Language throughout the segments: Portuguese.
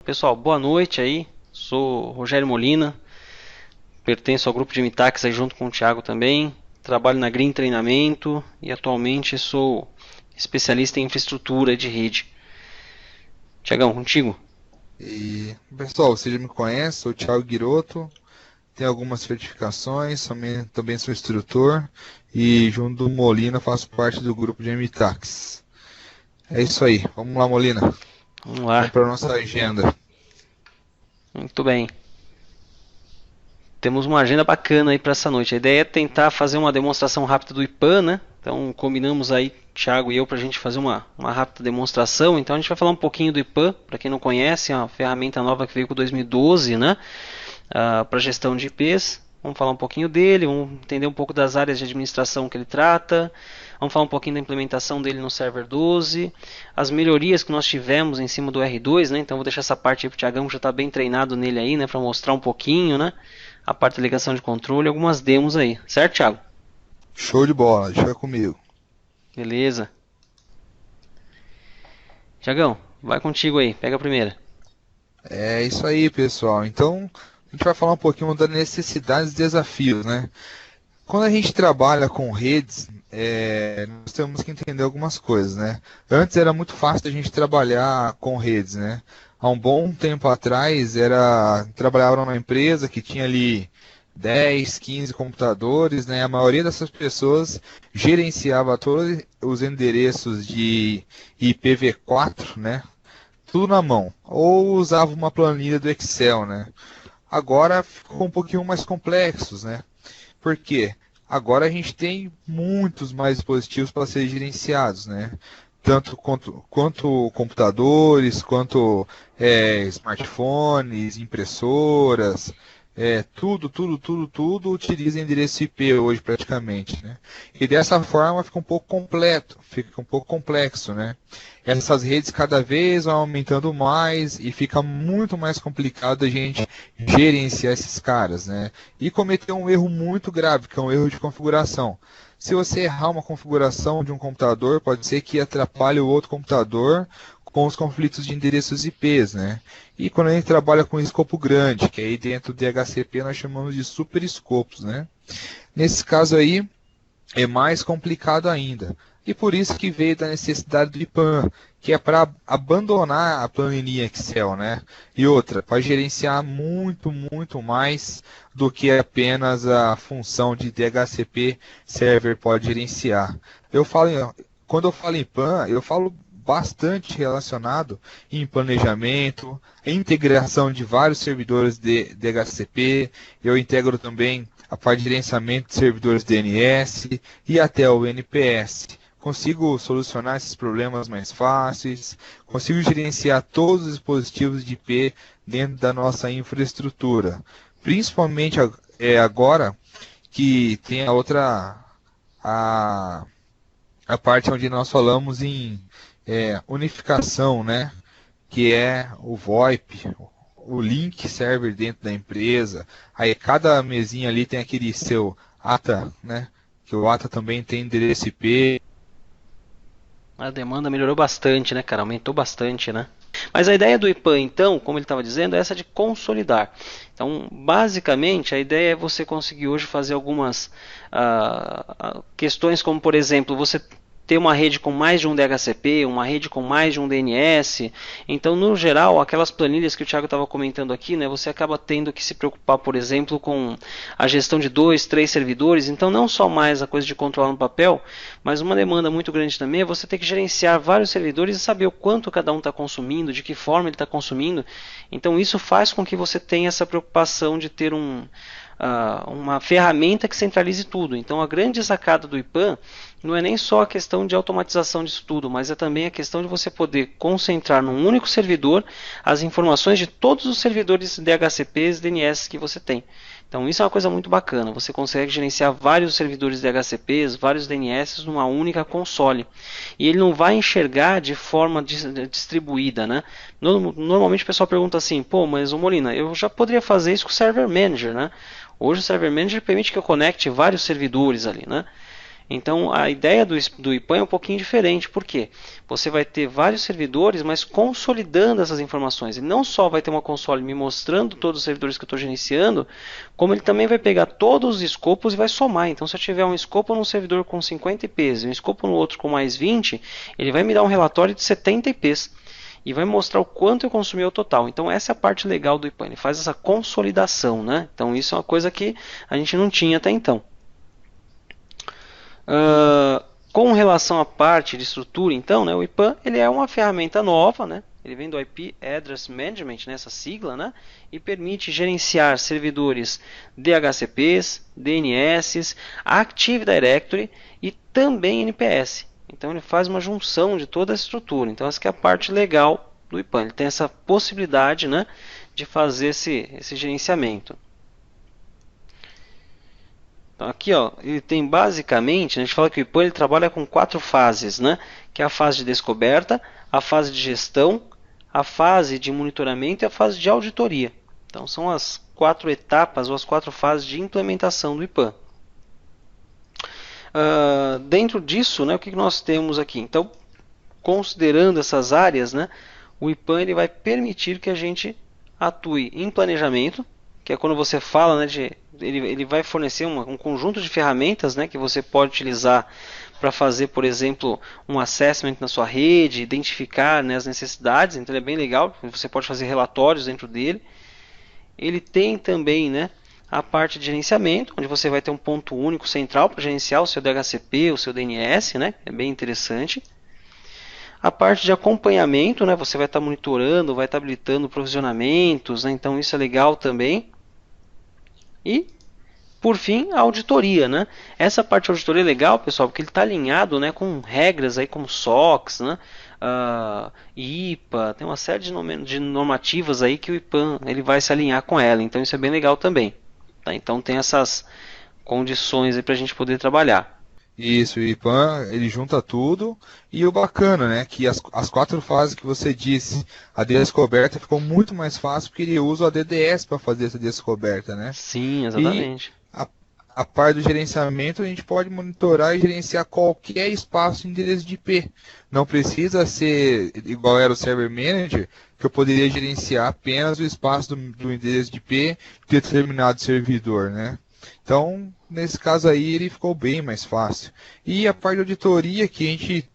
Pessoal, boa noite aí. Sou Rogério Molina, pertenço ao grupo de Mitax aí junto com o Thiago também. Trabalho na Green Treinamento e atualmente sou especialista em infraestrutura de rede. Thiagão, contigo? E, pessoal, você já me conhece, sou o Thiago Guiroto, tenho algumas certificações, também sou instrutor e junto do Molina faço parte do grupo de MTAX. É isso aí, vamos lá, Molina, Vamos vamos lá. para a nossa agenda. Muito bem. Temos uma agenda bacana aí para essa noite. A ideia é tentar fazer uma demonstração rápida do IPAN, né? Então combinamos aí, Thiago e eu, para a gente fazer uma rápida demonstração. Então a gente vai falar um pouquinho do IPAN, para quem não conhece, é uma ferramenta nova que veio com 2012, né? Para gestão de IPs. Vamos falar um pouquinho dele, vamos entender um pouco das áreas de administração que ele trata. Vamos falar um pouquinho da implementação dele no server 12, as melhorias que nós tivemos em cima do R2, né? Então vou deixar essa parte aí para o Thiagão, que já está bem treinado nele aí, né? Para mostrar um pouquinho, né? A parte da ligação de controle, algumas demos aí. Certo, Thiago? Show de bola, deixa comigo. Beleza. Thiagão, vai contigo aí, pega a primeira. É isso aí, pessoal. Então, a gente vai falar um pouquinho das necessidades e desafios, né? Quando a gente trabalha com redes, nós temos que entender algumas coisas, né? Antes era muito fácil a gente trabalhar com redes, né? Há um bom tempo atrás, trabalhava numa empresa que tinha ali 10, 15 computadores, né? A maioria dessas pessoas gerenciava todos os endereços de IPv4, né? Tudo na mão. Ou usava uma planilha do Excel, né? Agora ficou um pouquinho mais complexos, né? Por quê? Agora a gente tem muitos mais dispositivos para serem gerenciados, né? Tanto quanto computadores, quanto smartphones, impressoras, tudo utiliza endereço IP hoje praticamente, né? E dessa forma fica um pouco completo, fica um pouco complexo, né? Essas redes cada vez vão aumentando mais e fica muito mais complicado a gente gerenciar esses caras, né? E cometer um erro muito grave, que é um erro de configuração. Se você errar uma configuração de um computador, pode ser que atrapalhe o outro computador com os conflitos de endereços IPs, né? E quando a gente trabalha com escopo grande, que aí dentro do DHCP nós chamamos de superescopos, né? Nesse caso aí, é mais complicado ainda. E por isso que veio da necessidade do IPAN, que é para abandonar a planilha Excel, né? E outra, para gerenciar muito mais do que apenas a função de DHCP server pode gerenciar. Eu falo, quando eu falo em IPAN, eu falo bastante relacionado em planejamento, integração de vários servidores de DHCP, eu integro também a parte de gerenciamento de servidores DNS e até o NPS. Consigo solucionar esses problemas mais fáceis, consigo gerenciar todos os dispositivos de IP dentro da nossa infraestrutura. Principalmente agora que tem a, a parte onde nós falamos em unificação, né? Que é o VoIP, o link server dentro da empresa. Aí cada mesinha ali tem aquele seu ATA, né? Que o ATA também tem endereço IP. A demanda melhorou bastante, né, cara? Aumentou bastante, né? Mas a ideia do IPAN, então, como ele estava dizendo, é essa de consolidar. Então, basicamente, a ideia é você conseguir hoje fazer algumas questões, como por exemplo, você ter uma rede com mais de um DHCP, uma rede com mais de um DNS. Então, no geral, aquelas planilhas que o Thiago estava comentando aqui, né, você acaba tendo que se preocupar, por exemplo, com a gestão de 2, 3 servidores. Então, não só mais a coisa de controlar no papel, mas uma demanda muito grande também é você ter que gerenciar vários servidores e saber o quanto cada um está consumindo, de que forma ele está consumindo. Então, isso faz com que você tenha essa preocupação de ter uma ferramenta que centralize tudo. Então, a grande sacada do IPAN não é nem só a questão de automatização disso tudo, mas é também a questão de você poder concentrar num único servidor as informações de todos os servidores DHCPs e DNS que você tem. Então isso é uma coisa muito bacana, você consegue gerenciar vários servidores DHCPs, vários DNS numa única console. E ele não vai enxergar de forma distribuída, né? Normalmente o pessoal pergunta assim, pô, mas o Molina, eu já poderia fazer isso com o Server Manager, né? Hoje o Server Manager permite que eu conecte vários servidores ali, né? Então a ideia do IPAN é um pouquinho diferente, por quê? Você vai ter vários servidores, mas consolidando essas informações. E não só vai ter uma console me mostrando todos os servidores que eu estou gerenciando, como ele também vai pegar todos os escopos e vai somar. Então se eu tiver um escopo num servidor com 50 IPs e um escopo no outro com mais 20, ele vai me dar um relatório de 70 IPs. E vai mostrar o quanto eu consumi ao total. Então essa é a parte legal do IPAN, ele faz essa consolidação, né? Então isso é uma coisa que a gente não tinha até então. Com relação à parte de estrutura, então, né, o IPAN ele é uma ferramenta nova, né? Ele vem do IP Address Management, né, essa sigla, né, e permite gerenciar servidores DHCPs, DNS, Active Directory e também NPS. Então ele faz uma junção de toda a estrutura. Então essa que é a parte legal do IPAN. Ele tem essa possibilidade, né, de fazer esse gerenciamento. Então aqui, ó, ele tem basicamente, a gente fala que o IPAN ele trabalha com 4 fases, né? Que é a fase de descoberta, a fase de gestão, a fase de monitoramento e a fase de auditoria. Então são as 4 etapas ou as 4 fases de implementação do IPAN. Dentro disso, né, o que nós temos aqui? Então, considerando essas áreas, né, o IPAN ele vai permitir que a gente atue em planejamento, que é quando você fala, né, ele vai fornecer um conjunto de ferramentas, né, que você pode utilizar para fazer, por exemplo, um assessment na sua rede, identificar, né, as necessidades. Então ele é bem legal, você pode fazer relatórios dentro dele. Ele tem também, né, a parte de gerenciamento, onde você vai ter um ponto único central para gerenciar o seu DHCP, o seu DNS, né, é bem interessante. A parte de acompanhamento, né, você vai estar monitorando, vai estar habilitando provisionamentos, né, então isso é legal também. E, por fim, a auditoria, né? Essa parte de auditoria é legal, pessoal, porque ele está alinhado, né, com regras aí como SOX, né, IPA, tem uma série de normativas aí que o IPAN ele vai se alinhar com ela, então isso é bem legal também. Tá? Então tem essas condições aí para a gente poder trabalhar. Isso, o IPAN, ele junta tudo, e o bacana, né, que as 4 fases que você disse, a descoberta ficou muito mais fácil porque ele usa o ADDS para fazer essa descoberta, né? Sim, E exatamente. a parte do gerenciamento, a gente pode monitorar e gerenciar qualquer espaço de endereço de IP. Não precisa ser igual era o Server Manager, que eu poderia gerenciar apenas o espaço do endereço de IP de determinado servidor, né? Então, nesse caso aí, ele ficou bem mais fácil. E a parte de auditoria, que a gente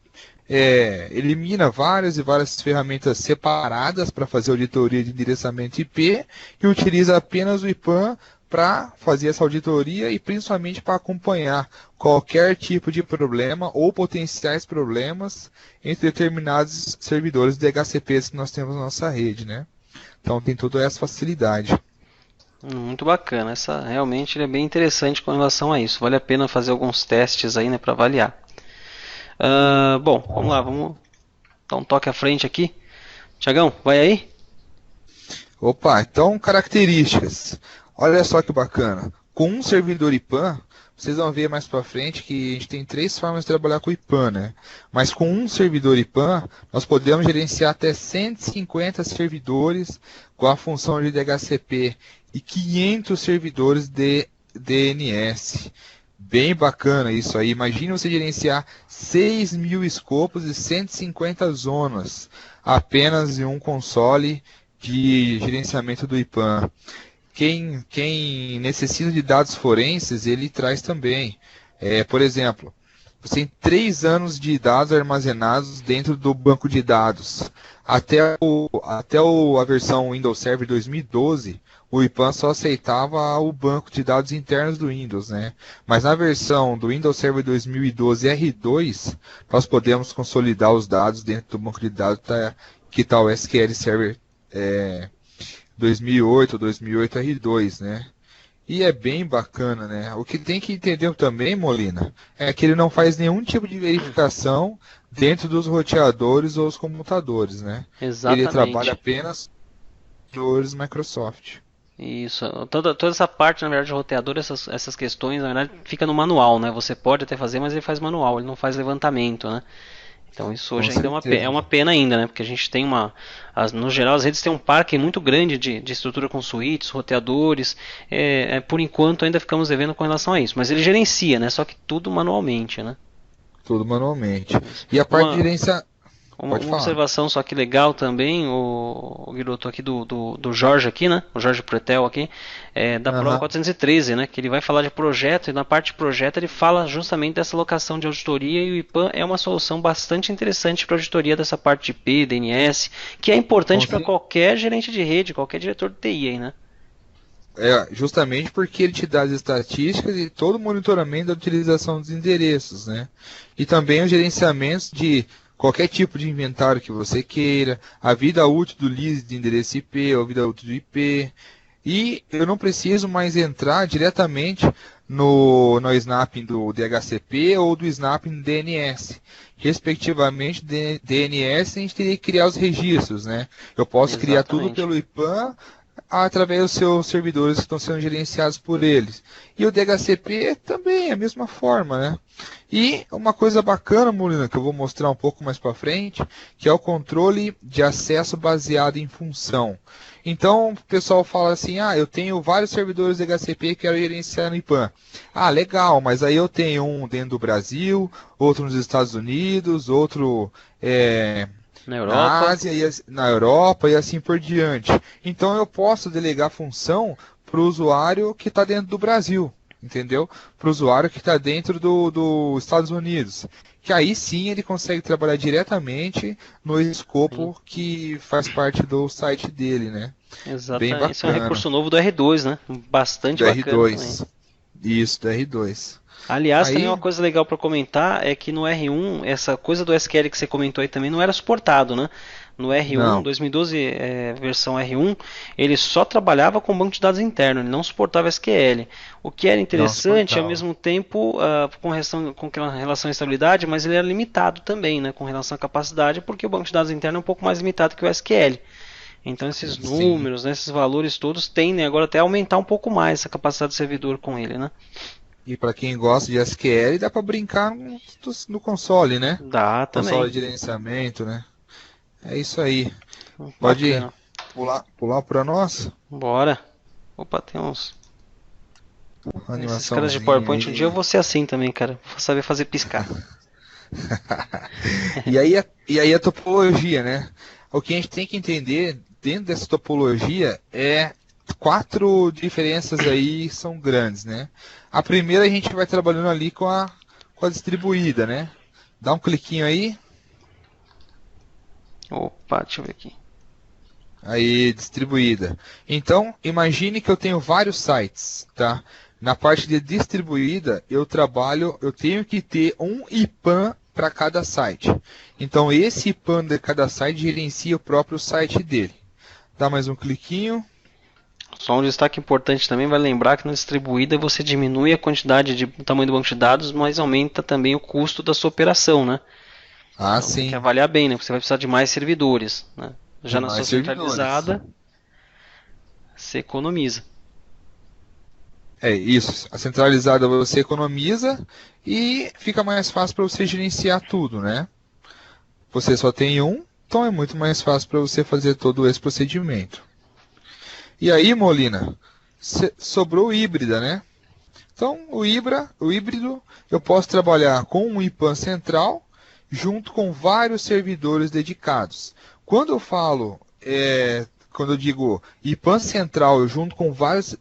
elimina várias e várias ferramentas separadas para fazer auditoria de endereçamento IP e utiliza apenas o IPAN para fazer essa auditoria e principalmente para acompanhar qualquer tipo de problema ou potenciais problemas entre determinados servidores de DHCPs que nós temos na nossa rede, né? Então tem toda essa facilidade. Muito bacana. Essa realmente ele é bem interessante com relação a isso. Vale a pena fazer alguns testes aí, né, para avaliar. Bom, vamos lá, vamos dar um toque à frente aqui. Tiagão, vai aí? Opa, então características. Olha só que bacana. Com um servidor IPAN, vocês vão ver mais para frente que a gente tem 3 formas de trabalhar com o IPAN, né? Mas com um servidor IPAN, nós podemos gerenciar até 150 servidores com a função de DHCP e 500 servidores de DNS. Bem bacana isso aí. Imagine você gerenciar 6.000 escopos e 150 zonas apenas em um console de gerenciamento do IPAN. Quem necessita de dados forenses, ele traz também. Por exemplo, você tem 3 anos de dados armazenados dentro do banco de dados. Até a versão Windows Server 2012, o IPAN só aceitava o banco de dados internos do Windows, né? Mas na versão do Windows Server 2012 R2, nós podemos consolidar os dados dentro do banco de dados que está o SQL Server 2008 R2, né? E é bem bacana, né? O que tem que entender também, Molina, é que ele não faz nenhum tipo de verificação dentro dos roteadores ou os comutadores, né? Exatamente. Ele trabalha apenas com servidores Microsoft. Isso, toda essa parte, na verdade, de roteador, essas questões, na verdade, fica no manual, né? Você pode até fazer, mas ele faz manual, ele não faz levantamento, né? Então isso Com hoje ainda é certeza. uma pena ainda, né? Porque a gente tem no geral as redes têm um parque muito grande de estrutura com suítes, roteadores. Por enquanto ainda ficamos devendo com relação a isso. Mas ele gerencia, né? Só que tudo manualmente, né? Tudo manualmente. Isso. E a parte de Uma, gerência. Pode uma falar. observação só que legal também, o Guilherme aqui do Jorge aqui, né? O Jorge Pretel aqui, da prova Aham. 413, né? Que ele vai falar de projeto e na parte de projeto ele fala justamente dessa locação de auditoria e o IPAM é uma solução bastante interessante para auditoria dessa parte de IP, DNS, que é Com importante para cer- qualquer gerente de rede, qualquer diretor de TI aí, né? Justamente porque ele te dá as estatísticas e todo o monitoramento da utilização dos endereços, né? E também os gerenciamentos de qualquer tipo de inventário que você queira, a vida útil do lease de endereço IP, ou a vida útil do IP. E eu não preciso mais entrar diretamente no snapping do DHCP ou do snapping do DNS. Respectivamente, DNS a gente teria que criar os registros, né? Eu posso criar tudo Exatamente. pelo IPAM através dos seus servidores que estão sendo gerenciados por eles. E o DHCP também é a mesma forma, né? E uma coisa bacana, Molina, que eu vou mostrar um pouco mais para frente, que é o controle de acesso baseado em função. Então, o pessoal fala assim, eu tenho vários servidores DHCP que quero gerenciar no IPAM. Ah, legal, mas aí eu tenho um dentro do Brasil, outro nos Estados Unidos, outro Na na Europa. Ásia, na Europa e assim por diante. Então eu posso delegar função para o usuário que está dentro do Brasil, entendeu? Para o usuário que está dentro dos Estados Unidos. Que aí sim ele consegue trabalhar diretamente no Sim, escopo que faz parte do site dele, né? Bem exatamente. Esse é um bacana. recurso novo do R2, né? Bastante Do bacana também. R2. Isso, do R2. Aliás, também uma Aí, coisa legal para comentar é que no R1, essa coisa do SQL que você comentou aí também não era suportado, né? No R1, não, 2012, versão R1, ele só trabalhava com banco de dados interno, ele não suportava SQL. O que era não interessante, ao suportava. mesmo tempo, com relação à estabilidade, mas ele era limitado também, né? Com relação à capacidade, porque o banco de dados interno é um pouco mais limitado que o SQL. Então esses Sim. números, né, esses valores todos tendem agora até a aumentar um pouco mais essa capacidade do servidor com ele, né? E para quem gosta de SQL, dá para brincar no console, né? Dá também. Console de gerenciamento, né? É isso aí. Pode Bacana. pular para nós? Bora. Opa, tem uns. Esses caras de Animaçãozinha PowerPoint um dia eu aí. vou ser assim também, cara. Vou saber fazer piscar. E aí a topologia, né? O que a gente tem que entender dentro dessa topologia é quatro diferenças aí são grandes, né? A primeira a gente vai trabalhando ali com a distribuída, né? Dá um cliquinho aí. Opa, deixa eu ver aqui. Aí, distribuída. Então, imagine que eu tenho vários sites, tá? Na parte de distribuída, eu tenho que ter um IPAM para cada site. Então, esse IPAM de cada site gerencia o próprio site dele. Dá mais um cliquinho. Só um destaque importante também, vai lembrar que na distribuída você diminui a quantidade de o tamanho do banco de dados, mas aumenta também o custo da sua operação, né? Ah, Então tem que sim, avaliar bem, né? Porque você vai precisar de mais servidores, né? de Já na sua mais servidores. centralizada, você economiza. É isso. A centralizada você economiza e fica mais fácil para você gerenciar tudo, né? Você só tem um, então é muito mais fácil para você fazer todo esse procedimento. E aí, Molina, sobrou o híbrida, né? Então, o híbrido, eu posso trabalhar com um IPAM central junto com vários servidores dedicados. Quando eu falo, quando eu digo IPAM central junto com vários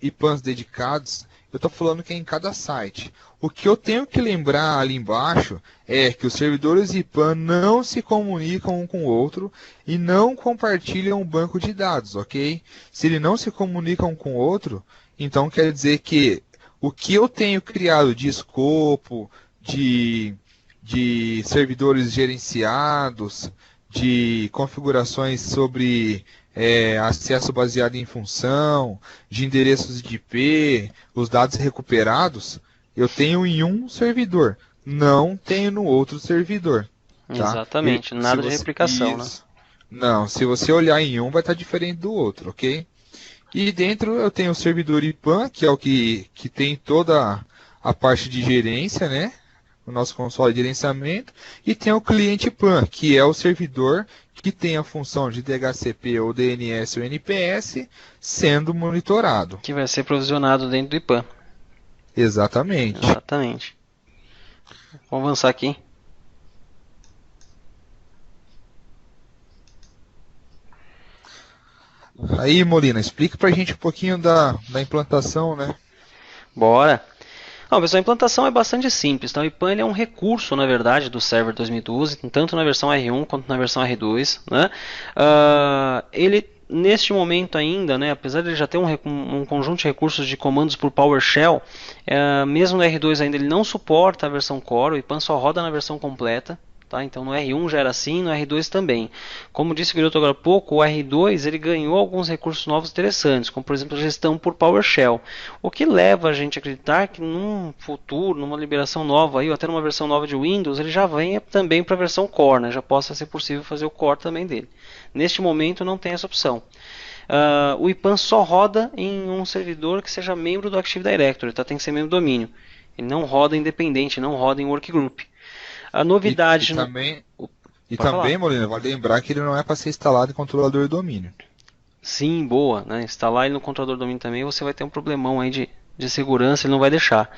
IPANs dedicados, eu estou falando que é em cada site. O que eu tenho que lembrar ali embaixo é que os servidores IPAN não se comunicam um com o outro e não compartilham um banco de dados, ok? Se ele não se comunicam um com o outro, então quer dizer que o que eu tenho criado de escopo, de servidores gerenciados, de configurações sobre acesso baseado em função, de endereços de IP, os dados recuperados, eu tenho em um servidor, não tenho no outro servidor, tá? Exatamente, Se nada de você, replicação, né? isso. Não, se você olhar em um, vai estar diferente do outro, ok? E dentro eu tenho o servidor IPAM, que é o que tem toda a parte de gerência, né? o nosso console de gerenciamento, e tem o cliente IPAN, que é o servidor que tem a função de DHCP ou DNS ou NPS sendo monitorado. Que vai ser provisionado dentro do IPAN. Exatamente. Exatamente. Vamos avançar aqui. Aí, Molina, explica pra gente um pouquinho da implantação, né? Bora! Não, pessoal, a implantação é bastante simples. Então, o IPAN ele é um recurso, na verdade, do Server 2012, tanto na versão R1 quanto na versão R2. Né? Ele, neste momento ainda, né, apesar de ele já ter um conjunto de recursos de comandos por PowerShell, mesmo no R2 ainda ele não suporta a versão Core, o IPAN só roda na versão completa. Tá? Então no R1 já era assim, no R2 também. Como disse o Guilherme agora há pouco, o R2 ele ganhou alguns recursos novos interessantes, como por exemplo a gestão por PowerShell. O que leva a gente a acreditar que num futuro, numa liberação nova, aí, ou até numa versão nova de Windows, ele já venha também para a versão Core, né? Já possa ser possível fazer o Core também dele. Neste momento não tem essa opção. O IPAN só roda em um servidor que seja membro do Active Directory, tá? Tem que ser membro do domínio. Ele não roda independente, não roda em workgroup. A novidade... E também, Molina, vale lembrar que ele não é para ser instalado em controlador de domínio. Sim, boa. Né? Instalar ele no controlador de domínio também, você vai ter um problemão aí de segurança, ele não vai deixar.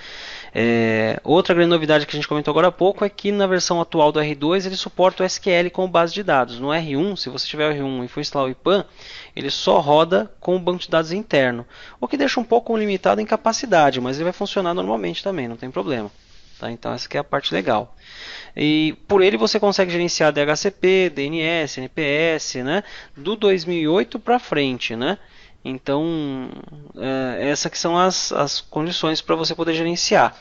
Outra grande novidade que a gente comentou agora há pouco é que na versão atual do R2 ele suporta o SQL como base de dados. No R1, se você tiver o R1 e for instalar o IPAN, ele só roda com o banco de dados interno. O que deixa um pouco limitado em capacidade, mas ele vai funcionar normalmente também, não tem problema. Tá? Então essa aqui é a parte legal. E por ele você consegue gerenciar DHCP, DNS, NPS, né? Do 2008 para frente, né? Então, essas que são as condições para você poder gerenciar.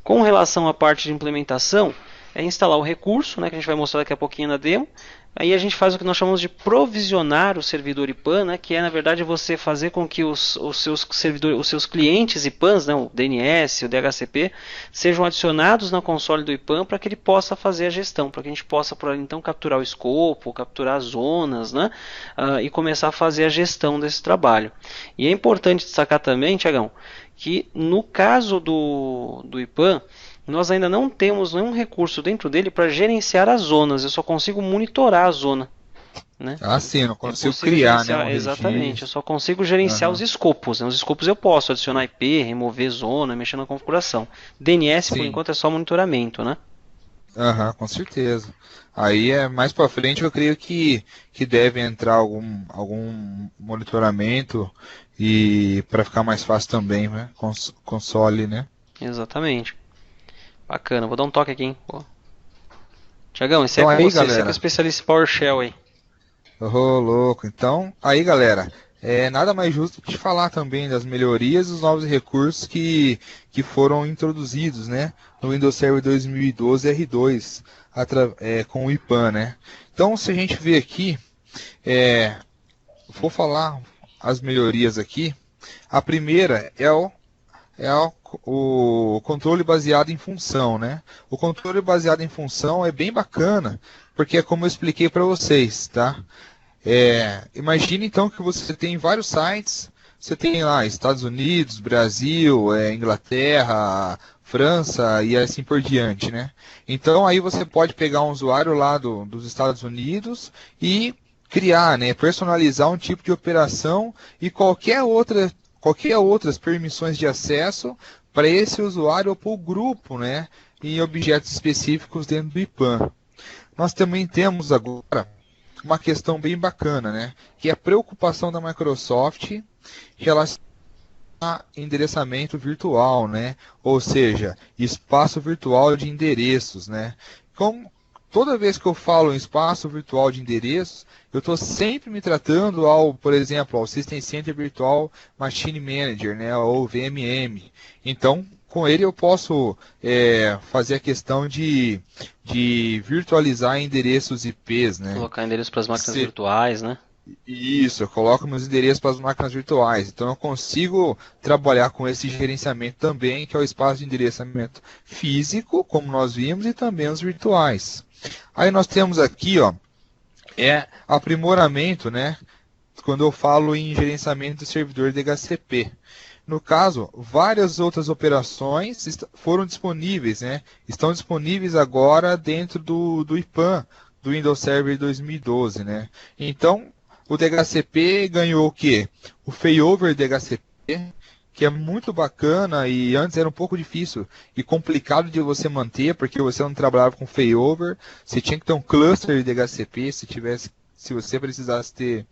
Com relação à parte de implementação, é instalar o recurso, né, que a gente vai mostrar daqui a pouquinho na demo. Aí a gente faz o que nós chamamos de provisionar o servidor IPAN, né, que é na verdade você fazer com que os seus clientes IPANs, né, o DNS, o DHCP, sejam adicionados na console do IPAN para que ele possa fazer a gestão, para que a gente possa por ali, então capturar o escopo, capturar as zonas, né, e começar a fazer a gestão desse trabalho. E é importante destacar também, Tiagão, que no caso do IPAN, nós ainda não temos nenhum recurso dentro dele para gerenciar as zonas. Eu só consigo monitorar a zona. Né? Sim, eu não consigo criar, né? Exatamente, eu só consigo gerenciar os escopos. Né? Os escopos eu posso adicionar IP, remover zona, mexer na configuração. DNS, por enquanto, é só monitoramento, né? Com certeza. Aí mais para frente eu creio que deve entrar algum monitoramento e para ficar mais fácil também, né? Console, né? Exatamente. Bacana, vou dar um toque aqui, hein? Tiagão, esse então, é com aí, você, esse é o especialista em PowerShell aí. Louco. Então, aí galera, nada mais justo que falar também das melhorias e dos novos recursos que foram introduzidos, né, no Windows Server 2012 R2 com o IPAN, né. Então, se a gente ver aqui, vou falar as melhorias aqui. A primeira é o controle baseado em função, né? O controle baseado em função é bem bacana, porque é como eu expliquei para vocês, tá? Imagine então que você tem vários sites, você tem lá Estados Unidos, Brasil, Inglaterra, França e assim por diante, né? Então aí você pode pegar um usuário lá dos Estados Unidos e criar, né? Personalizar um tipo de operação e qualquer outras permissões de acesso para esse usuário ou para o grupo, né, em objetos específicos dentro do IPAN. Nós também temos agora uma questão bem bacana, né, que é a preocupação da Microsoft em relação a endereçamento virtual, né, ou seja, espaço virtual de endereços, né. Toda vez que eu falo em espaço virtual de endereços, eu estou sempre me tratando por exemplo, ao System Center Virtual Machine Manager, né, ou VMM. Então, com ele eu posso fazer a questão de virtualizar endereços IPs, né? Colocar endereços para as máquinas virtuais, né? Isso, eu coloco meus endereços para as máquinas virtuais. Então eu consigo trabalhar com esse gerenciamento também, que é o espaço de endereçamento físico, como nós vimos, e também os virtuais. Aí nós temos aqui, aprimoramento, né? Quando eu falo em gerenciamento do servidor DHCP. No caso, várias outras operações foram disponíveis, né? Estão disponíveis agora dentro do IPAN, do Windows Server 2012, né? Então, o DHCP ganhou o quê? O failover DHCP, que é muito bacana e antes era um pouco difícil e complicado de você manter, porque você não trabalhava com failover, você tinha que ter um cluster de DHCP, se você precisasse ter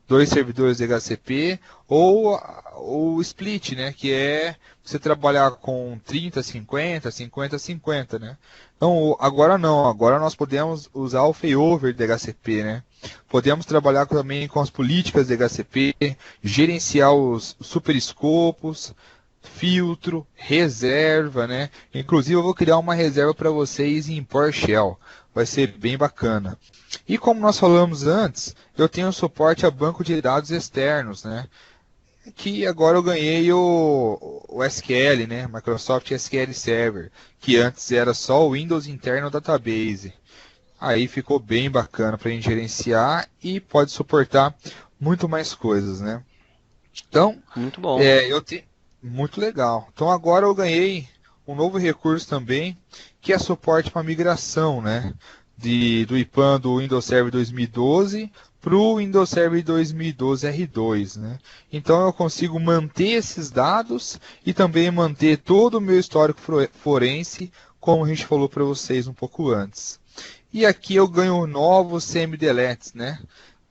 dois servidores de DHCP, ou o split, né, que é você trabalhar com 30, 50, 50, 50, né? Então, agora não, agora nós podemos usar o failover de DHCP, né? Podemos trabalhar também com as políticas de DHCP, gerenciar os superescopos, filtro, reserva, né? Inclusive eu vou criar uma reserva para vocês em PowerShell, vai ser bem bacana. E como nós falamos antes, eu tenho suporte a banco de dados externos, né? Que agora eu ganhei o SQL, né? Microsoft SQL Server, que antes era só o Windows Internal Database. Aí ficou bem bacana para a gente gerenciar e pode suportar muito mais coisas, né? Então, Muito bom. Muito legal. Então agora eu ganhei um novo recurso também, que é suporte para migração, né? Do IPAN do Windows Server 2012 para o Windows Server 2012 R2, né? Então eu consigo manter esses dados e também manter todo o meu histórico forense, como a gente falou para vocês um pouco antes. E aqui eu ganho novos semi-deletes, né?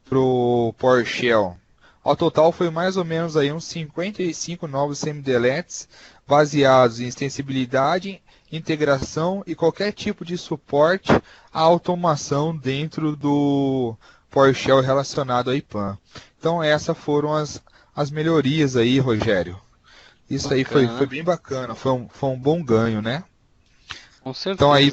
Pro PowerShell. Ao total foi mais ou menos aí uns 55 novos semi-deletes baseados em extensibilidade, integração e qualquer tipo de suporte à automação dentro do PowerShell relacionado a IPAN. Então essas foram as melhorias aí, Rogério. Isso aí foi bem bacana, foi um bom ganho, né? Com certeza. Então aí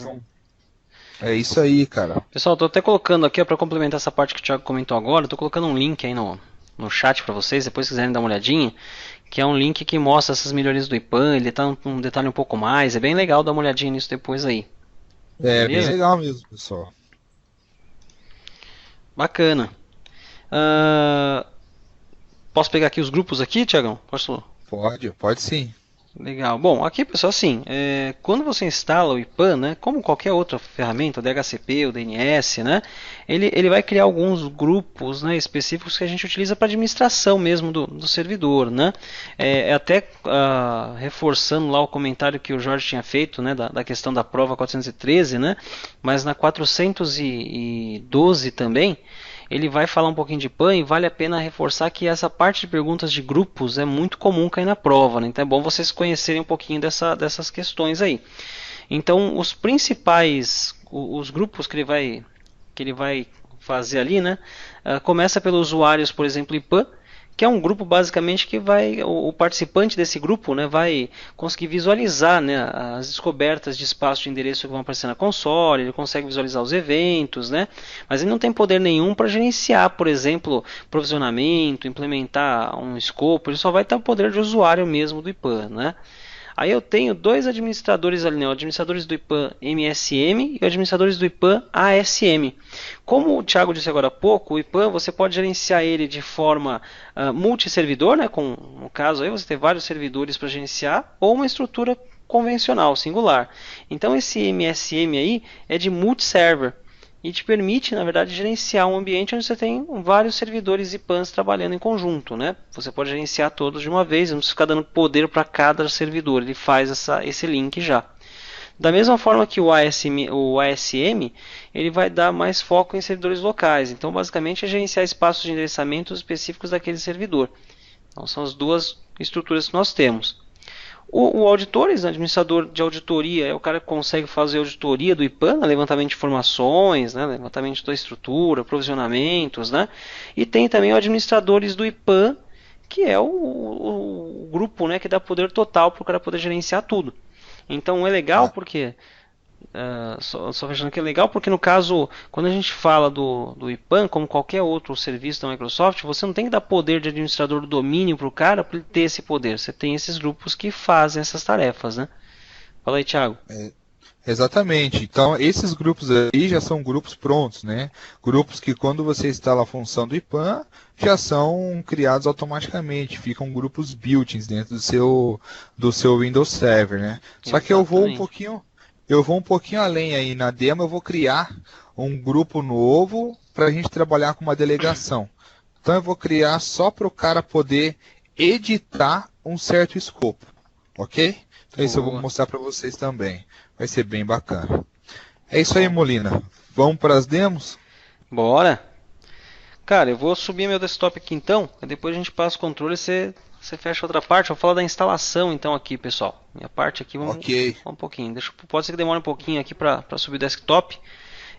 é isso aí, cara. Pessoal, estou até colocando aqui para complementar essa parte que o Thiago comentou agora, estou colocando um link aí no chat para vocês, depois se quiserem dar uma olhadinha, que é um link que mostra essas melhorias do IPAN, ele está um detalhe um pouco mais, é bem legal dar uma olhadinha nisso depois aí. É, beleza? Bem legal mesmo, pessoal. Bacana. Posso pegar aqui os grupos aqui, Thiagão? Posso? Pode sim. Legal. Bom, aqui pessoal, assim, quando você instala o IPAN, né, como qualquer outra ferramenta, o DHCP, o DNS, né, ele vai criar alguns grupos, né, específicos que a gente utiliza para administração mesmo do servidor, né. Até reforçando lá o comentário que o Jorge tinha feito, né, da questão da prova 413, né, mas na 412 também, ele vai falar um pouquinho de IPAN e vale a pena reforçar que essa parte de perguntas de grupos é muito comum cair na prova, né? Então é bom vocês conhecerem um pouquinho dessas questões aí. Então os principais, os grupos que ele vai fazer ali, né? Começa pelos usuários, por exemplo, IPAN, que é um grupo basicamente que o participante desse grupo, né, vai conseguir visualizar, né, as descobertas de espaço de endereço que vão aparecer na console, ele consegue visualizar os eventos, né, mas ele não tem poder nenhum para gerenciar, por exemplo, provisionamento, implementar um escopo, ele só vai ter o poder de usuário mesmo do IPAN, né. Aí eu tenho dois administradores ali, né? Administradores do IPAN MSM e administradores do IPAN ASM. Como o Thiago disse agora há pouco, o IPAN você pode gerenciar ele de forma multisservidor, né? No caso aí você tem vários servidores para gerenciar, ou uma estrutura convencional, singular. Então esse MSM aí é de multiserver e te permite, na verdade, gerenciar um ambiente onde você tem vários servidores IPANs trabalhando em conjunto, né? Você pode gerenciar todos de uma vez, não precisa ficar dando poder para cada servidor, ele faz esse link já. Da mesma forma que o ASM, ele vai dar mais foco em servidores locais, então basicamente é gerenciar espaços de endereçamento específicos daquele servidor. Então são as duas estruturas que nós temos. O auditores, administrador de auditoria, é o cara que consegue fazer auditoria do IPAN, levantamento de informações, né, levantamento da estrutura, provisionamentos, né, e tem também o administradores do IPAN, que é o grupo, né, que dá poder total para o cara poder gerenciar tudo. Então é legal porque só fechando que é legal porque no caso, quando a gente fala do IPAN, como qualquer outro serviço da Microsoft, você não tem que dar poder de administrador do domínio para o cara para ele ter esse poder. Você tem esses grupos que fazem essas tarefas, né? Fala aí, Thiago. Exatamente. Então, esses grupos aí já são grupos prontos, né? Grupos que quando você instala a função do IPAN, já são criados automaticamente, ficam grupos built-ins dentro do seu Windows Server, né? Só que Exatamente. eu vou um pouquinho além aí na demo, eu vou criar um grupo novo para a gente trabalhar com uma delegação. Então eu vou criar só para o cara poder editar um certo escopo, ok? Então isso eu vou Boa. mostrar para vocês também. Vai ser bem bacana. É isso aí, Bom, Molina. Vamos para as demos? bora. Cara, eu vou subir meu desktop aqui então, depois a gente passa o controle e você fecha outra parte. Eu vou falar da instalação então aqui, pessoal. Minha parte aqui, vamos Ok. um pouquinho. Pode ser que demore um pouquinho aqui para subir o desktop.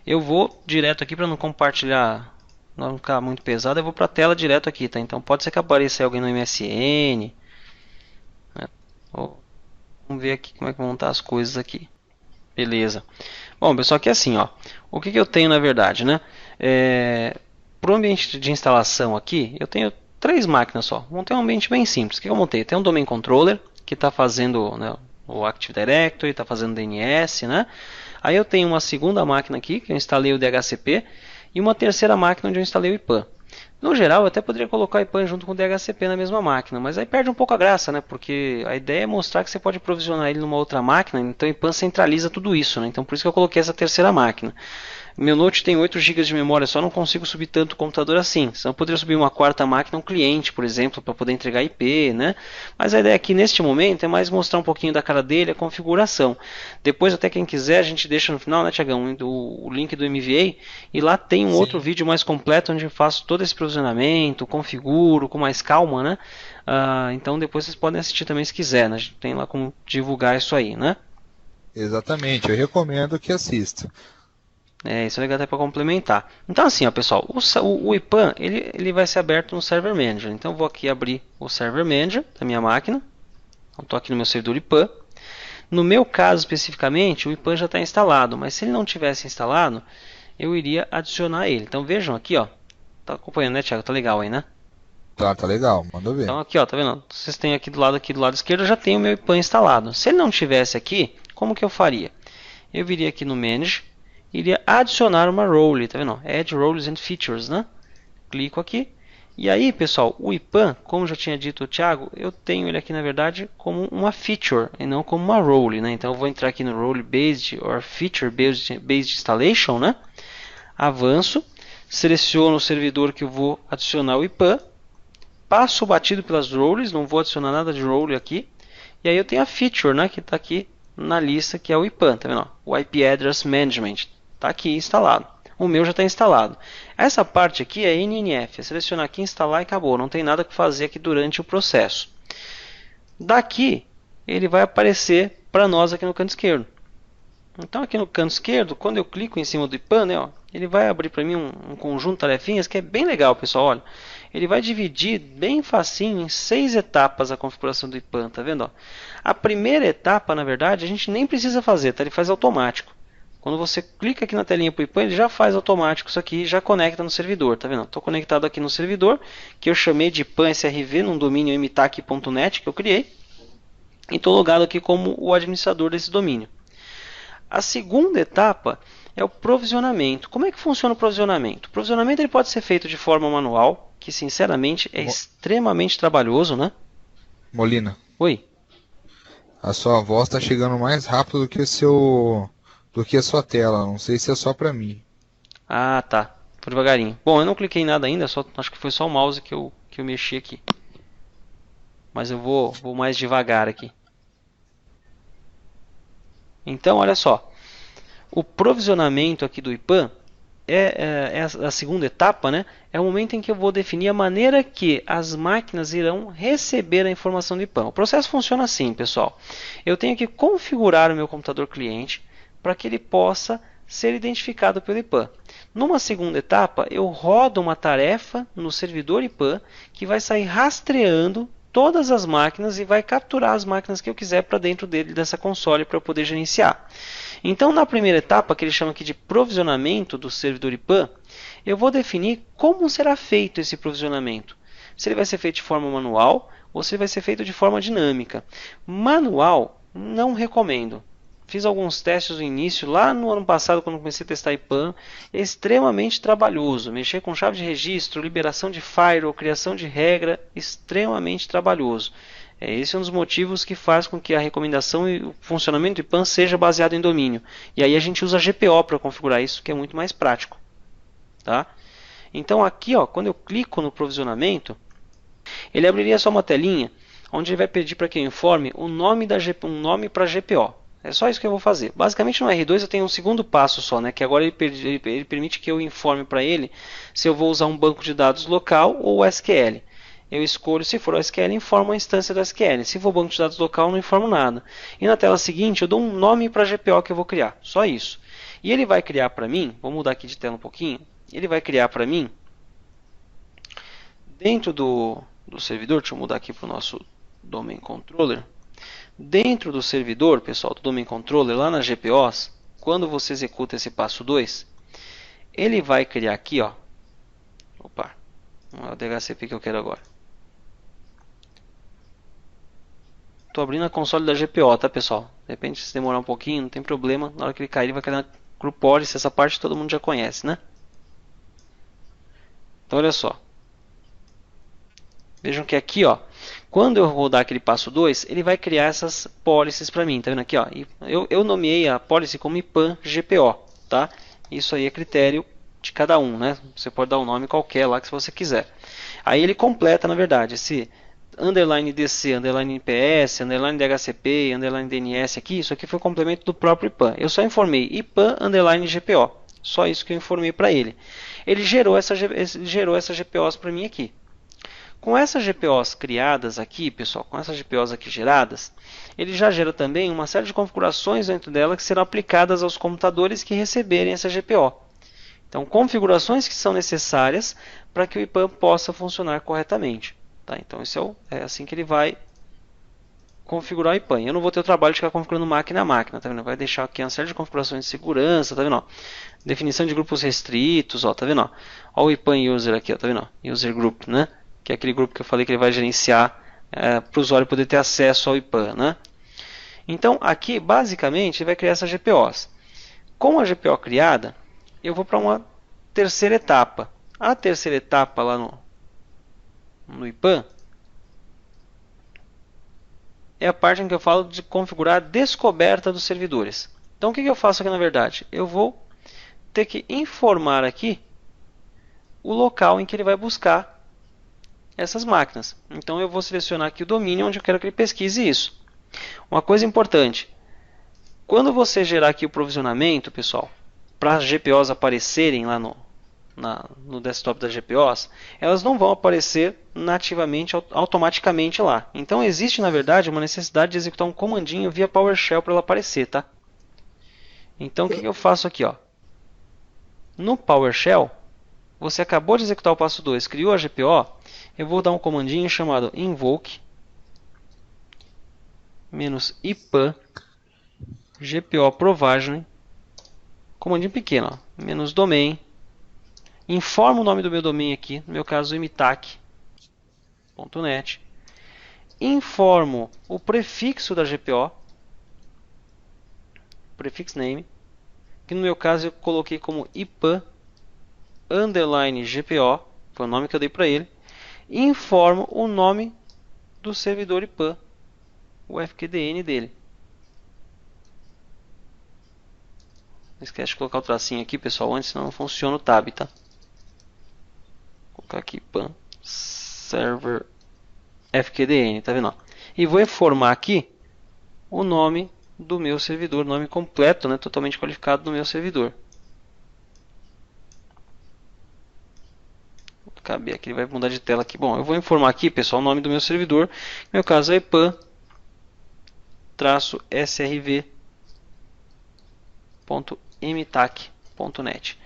Eu vou direto aqui para não compartilhar, não ficar muito pesado. Eu vou para a tela direto aqui, tá? Então pode ser que apareça alguém no MSN. Né? Vamos ver aqui como é que vão estar as coisas aqui. Beleza. Bom, pessoal, aqui é assim, ó. O que eu tenho na verdade, né? Para o ambiente de instalação aqui, eu tenho três máquinas só. Montei um ambiente bem simples. O que eu montei? Tem um Domain Controller, que está fazendo, né, o Active Directory, está fazendo DNS, né? Aí eu tenho uma segunda máquina aqui, que eu instalei o DHCP, e uma terceira máquina onde eu instalei o IPAN. No geral, eu até poderia colocar o IPAN junto com o DHCP na mesma máquina, mas aí perde um pouco a graça, né? Porque a ideia é mostrar que você pode provisionar ele numa outra máquina, então o IPAN centraliza tudo isso, né? Então por isso que eu coloquei essa terceira máquina. Meu Note tem 8 GB de memória, só não consigo subir tanto computador assim. Senão eu poderia subir uma quarta máquina, um cliente, por exemplo, para poder entregar IP, né? Mas a ideia aqui neste momento é mais mostrar um pouquinho da cara dele, a configuração. Depois, até quem quiser, a gente deixa no final, né, Tiagão, o link do MVA. E lá tem um outro Sim, vídeo mais completo onde eu faço todo esse provisionamento, configuro com mais calma, né? Então depois vocês podem assistir também se quiser, né? A gente tem lá como divulgar isso aí, né? exatamente. Eu recomendo que assista. Isso é legal até para complementar. Então assim, ó, pessoal, o IPAN ele vai ser aberto no Server Manager. Então eu vou aqui abrir o Server Manager da minha máquina. Estou aqui no meu servidor IPAN. No meu caso especificamente, o IPAN já está instalado, mas se ele não tivesse instalado, eu iria adicionar ele. Então vejam aqui, ó, tá acompanhando, né, Thiago? Tá legal aí, né? Tá legal, manda ver. Então aqui, ó, tá vendo? Vocês têm aqui do lado esquerdo, eu já tenho o meu IPAN instalado. Se ele não tivesse aqui, como que eu faria? Eu viria aqui no Manage, iria adicionar uma role, tá vendo? Add Roles and Features, né? Clico aqui. E aí, pessoal, o IPAN, como já tinha dito o Thiago, eu tenho ele aqui na verdade como uma feature e não como uma role, né? Então eu vou entrar aqui no Role Based or Feature Based Installation, né? Avanço, seleciono o servidor que eu vou adicionar o IPAN, passo batido pelas roles, não vou adicionar nada de role aqui. E aí eu tenho a feature, né, que está aqui na lista, que é o IPAN, tá vendo? O IP Address Management está aqui instalado. O meu já está instalado. Essa parte aqui é NNF, é selecionar aqui, instalar e acabou. Não tem nada que fazer aqui durante o processo. Daqui, ele vai aparecer para nós aqui no canto esquerdo. Então aqui no canto esquerdo, quando eu clico em cima do IPAN, né, ó, ele vai abrir para mim um conjunto de tarefinhas que é bem legal, pessoal. Olha, ele vai dividir bem facinho em 6 etapas a configuração do IPAN, tá vendo? Ó? A primeira etapa, na verdade, a gente nem precisa fazer, tá? Ele faz automático. Quando você clica aqui na telinha para o IPAN, ele já faz automático isso aqui e já conecta no servidor, tá vendo? Estou conectado aqui no servidor, que eu chamei de IPAN SRV num domínio mtac.net que eu criei. E estou logado aqui como o administrador desse domínio. A segunda etapa é o provisionamento. Como é que funciona o provisionamento? O provisionamento ele pode ser feito de forma manual, que sinceramente é extremamente trabalhoso, né? Molina, Oi. a sua voz está chegando mais rápido do que a sua tela. Não sei se é só para mim. Ah, tá. Foi devagarinho. Bom, eu não cliquei em nada ainda, acho que foi só o mouse que eu mexi aqui. Mas eu vou mais devagar aqui. Então, olha só. O provisionamento aqui do IPAN é a segunda etapa, né? É o momento em que eu vou definir a maneira que as máquinas irão receber a informação do IPAN. O processo funciona assim, pessoal. Eu tenho que configurar o meu computador cliente para que ele possa ser identificado pelo IPAN. Numa segunda etapa, eu rodo uma tarefa no servidor IPAN que vai sair rastreando todas as máquinas e vai capturar as máquinas que eu quiser para dentro dele dessa console para eu poder gerenciar. Então, na primeira etapa, que ele chama aqui de provisionamento do servidor IPAN, eu vou definir como será feito esse provisionamento. Se ele vai ser feito de forma manual ou se ele vai ser feito de forma dinâmica. Manual, não recomendo. fiz alguns testes no início, lá no ano passado, quando comecei a testar IPAN, é extremamente trabalhoso. Mexer com chave de registro, liberação de firewall, criação de regra, extremamente trabalhoso. Esse é um dos motivos que faz com que a recomendação e o funcionamento do IPAN seja baseado em domínio. E aí a gente usa GPO para configurar isso, que é muito mais prático. Tá? Então aqui, ó, quando eu clico no provisionamento, ele abriria só uma telinha onde ele vai pedir para que eu informe um nome para GPO. É só isso que eu vou fazer. Basicamente no R2 eu tenho um segundo passo só, né? Que agora ele permite que eu informe para ele se eu vou usar um banco de dados local ou SQL. Eu escolho, se for o SQL, informo a instância do SQL. Se for banco de dados local, não informo nada. E na tela seguinte eu dou um nome para a GPO que eu vou criar. Só isso. E ele vai criar para mim, vou mudar aqui de tela um pouquinho. Ele vai criar para mim, dentro do servidor, deixa eu mudar aqui para o nosso Domain Controller. Dentro do servidor, pessoal, do Domain Controller, lá nas GPOs, quando você executa esse passo 2, ele vai criar aqui, ó. Opa, não é o DHCP que eu quero agora. Estou abrindo a console da GPO, tá, pessoal? De repente, se demorar um pouquinho, não tem problema. Na hora que ele cair, ele vai criar na Group Policy. Essa parte todo mundo já conhece, né? Então, olha só. Vejam que aqui, ó, quando eu rodar aquele passo 2, ele vai criar essas policies para mim. Tá vendo aqui, ó? Eu nomeei a policy como IPAN GPO, tá? Isso aí é critério de cada um, né? Você pode dar um nome qualquer lá que você quiser. Aí ele completa, na verdade, esse underline DC, underline IPS, underline DHCP, underline DNS aqui, isso aqui foi o complemento do próprio IPAN. Eu só informei IPAN underline GPO. Só isso que eu informei para ele. Ele gerou essas GPOs para mim aqui. Com essas GPOs criadas aqui, pessoal, com essas GPOs aqui geradas, ele já gera também uma série de configurações dentro dela que serão aplicadas aos computadores que receberem essa GPO. Então, configurações que são necessárias para que o IPAN possa funcionar corretamente. Tá? Então, isso é assim que ele vai configurar o IPAN. Eu não vou ter o trabalho de ficar configurando máquina a máquina. Tá vendo? Vai deixar aqui uma série de configurações de segurança. Tá vendo? Ó, definição de grupos restritos. Ó, tá vendo? Ó, o IPAN User aqui. Ó, tá vendo? Ó, User Group, né? Que é aquele grupo que eu falei que ele vai gerenciar para o usuário poder ter acesso ao IPAN, né? Então, aqui, basicamente, ele vai criar essas GPOs. Com a GPO criada, eu vou para uma terceira etapa. A terceira etapa lá no IPAN é a parte em que eu falo de configurar a descoberta dos servidores. Então, o que eu faço aqui na verdade? Eu vou ter que informar aqui o local em que ele vai buscar essas máquinas. Então, eu vou selecionar aqui o domínio onde eu quero que ele pesquise isso. Uma coisa importante, quando você gerar aqui o provisionamento, pessoal, para as GPOs aparecerem lá no desktop das GPOs, elas não vão aparecer nativamente, automaticamente lá. Então existe, na verdade, uma necessidade de executar um comandinho via PowerShell para ela aparecer, tá? Então o que eu faço aqui, ó? No PowerShell, você acabou de executar o passo 2, criou a GPO, eu vou dar um comandinho chamado invoke -ipan GPO provisioning, comandinho pequeno, ó, -domain, informo o nome do meu domínio aqui, no meu caso imitac.net, informo o prefixo da GPO, prefix name, que no meu caso eu coloquei como IPAN underline GPO, foi o nome que eu dei para ele, e informo o nome do servidor IPAN, o FQDN dele. Não esquece de colocar o tracinho aqui, pessoal, antes senão não funciona o tab, tá? Vou colocar aqui IPAN server FQDN, tá vendo? E vou informar aqui o nome do meu servidor, nome completo, né, totalmente qualificado do meu servidor. Vou caber aqui, ele vai mudar de tela aqui. Bom, eu vou informar aqui, pessoal, o nome do meu servidor. No meu caso é ipan-srv.mtac.net.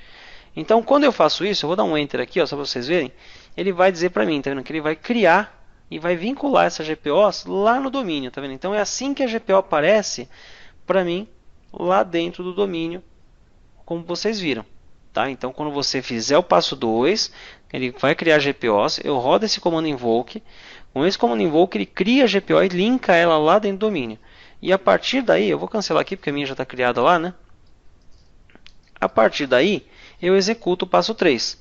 Então, quando eu faço isso, eu vou dar um Enter aqui, ó, só para vocês verem. Ele vai dizer para mim, tá vendo? Que ele vai criar e vai vincular essa GPOs lá no domínio, tá vendo? Então, é assim que a GPO aparece para mim lá dentro do domínio, como vocês viram. Tá? Então, quando você fizer o passo 2, ele vai criar GPOs, eu rodo esse comando invoke. Com esse comando invoke, ele cria a GPO e linka ela lá dentro do domínio. E a partir daí, eu vou cancelar aqui porque a minha já está criada lá, né? A partir daí, eu executo o passo 3.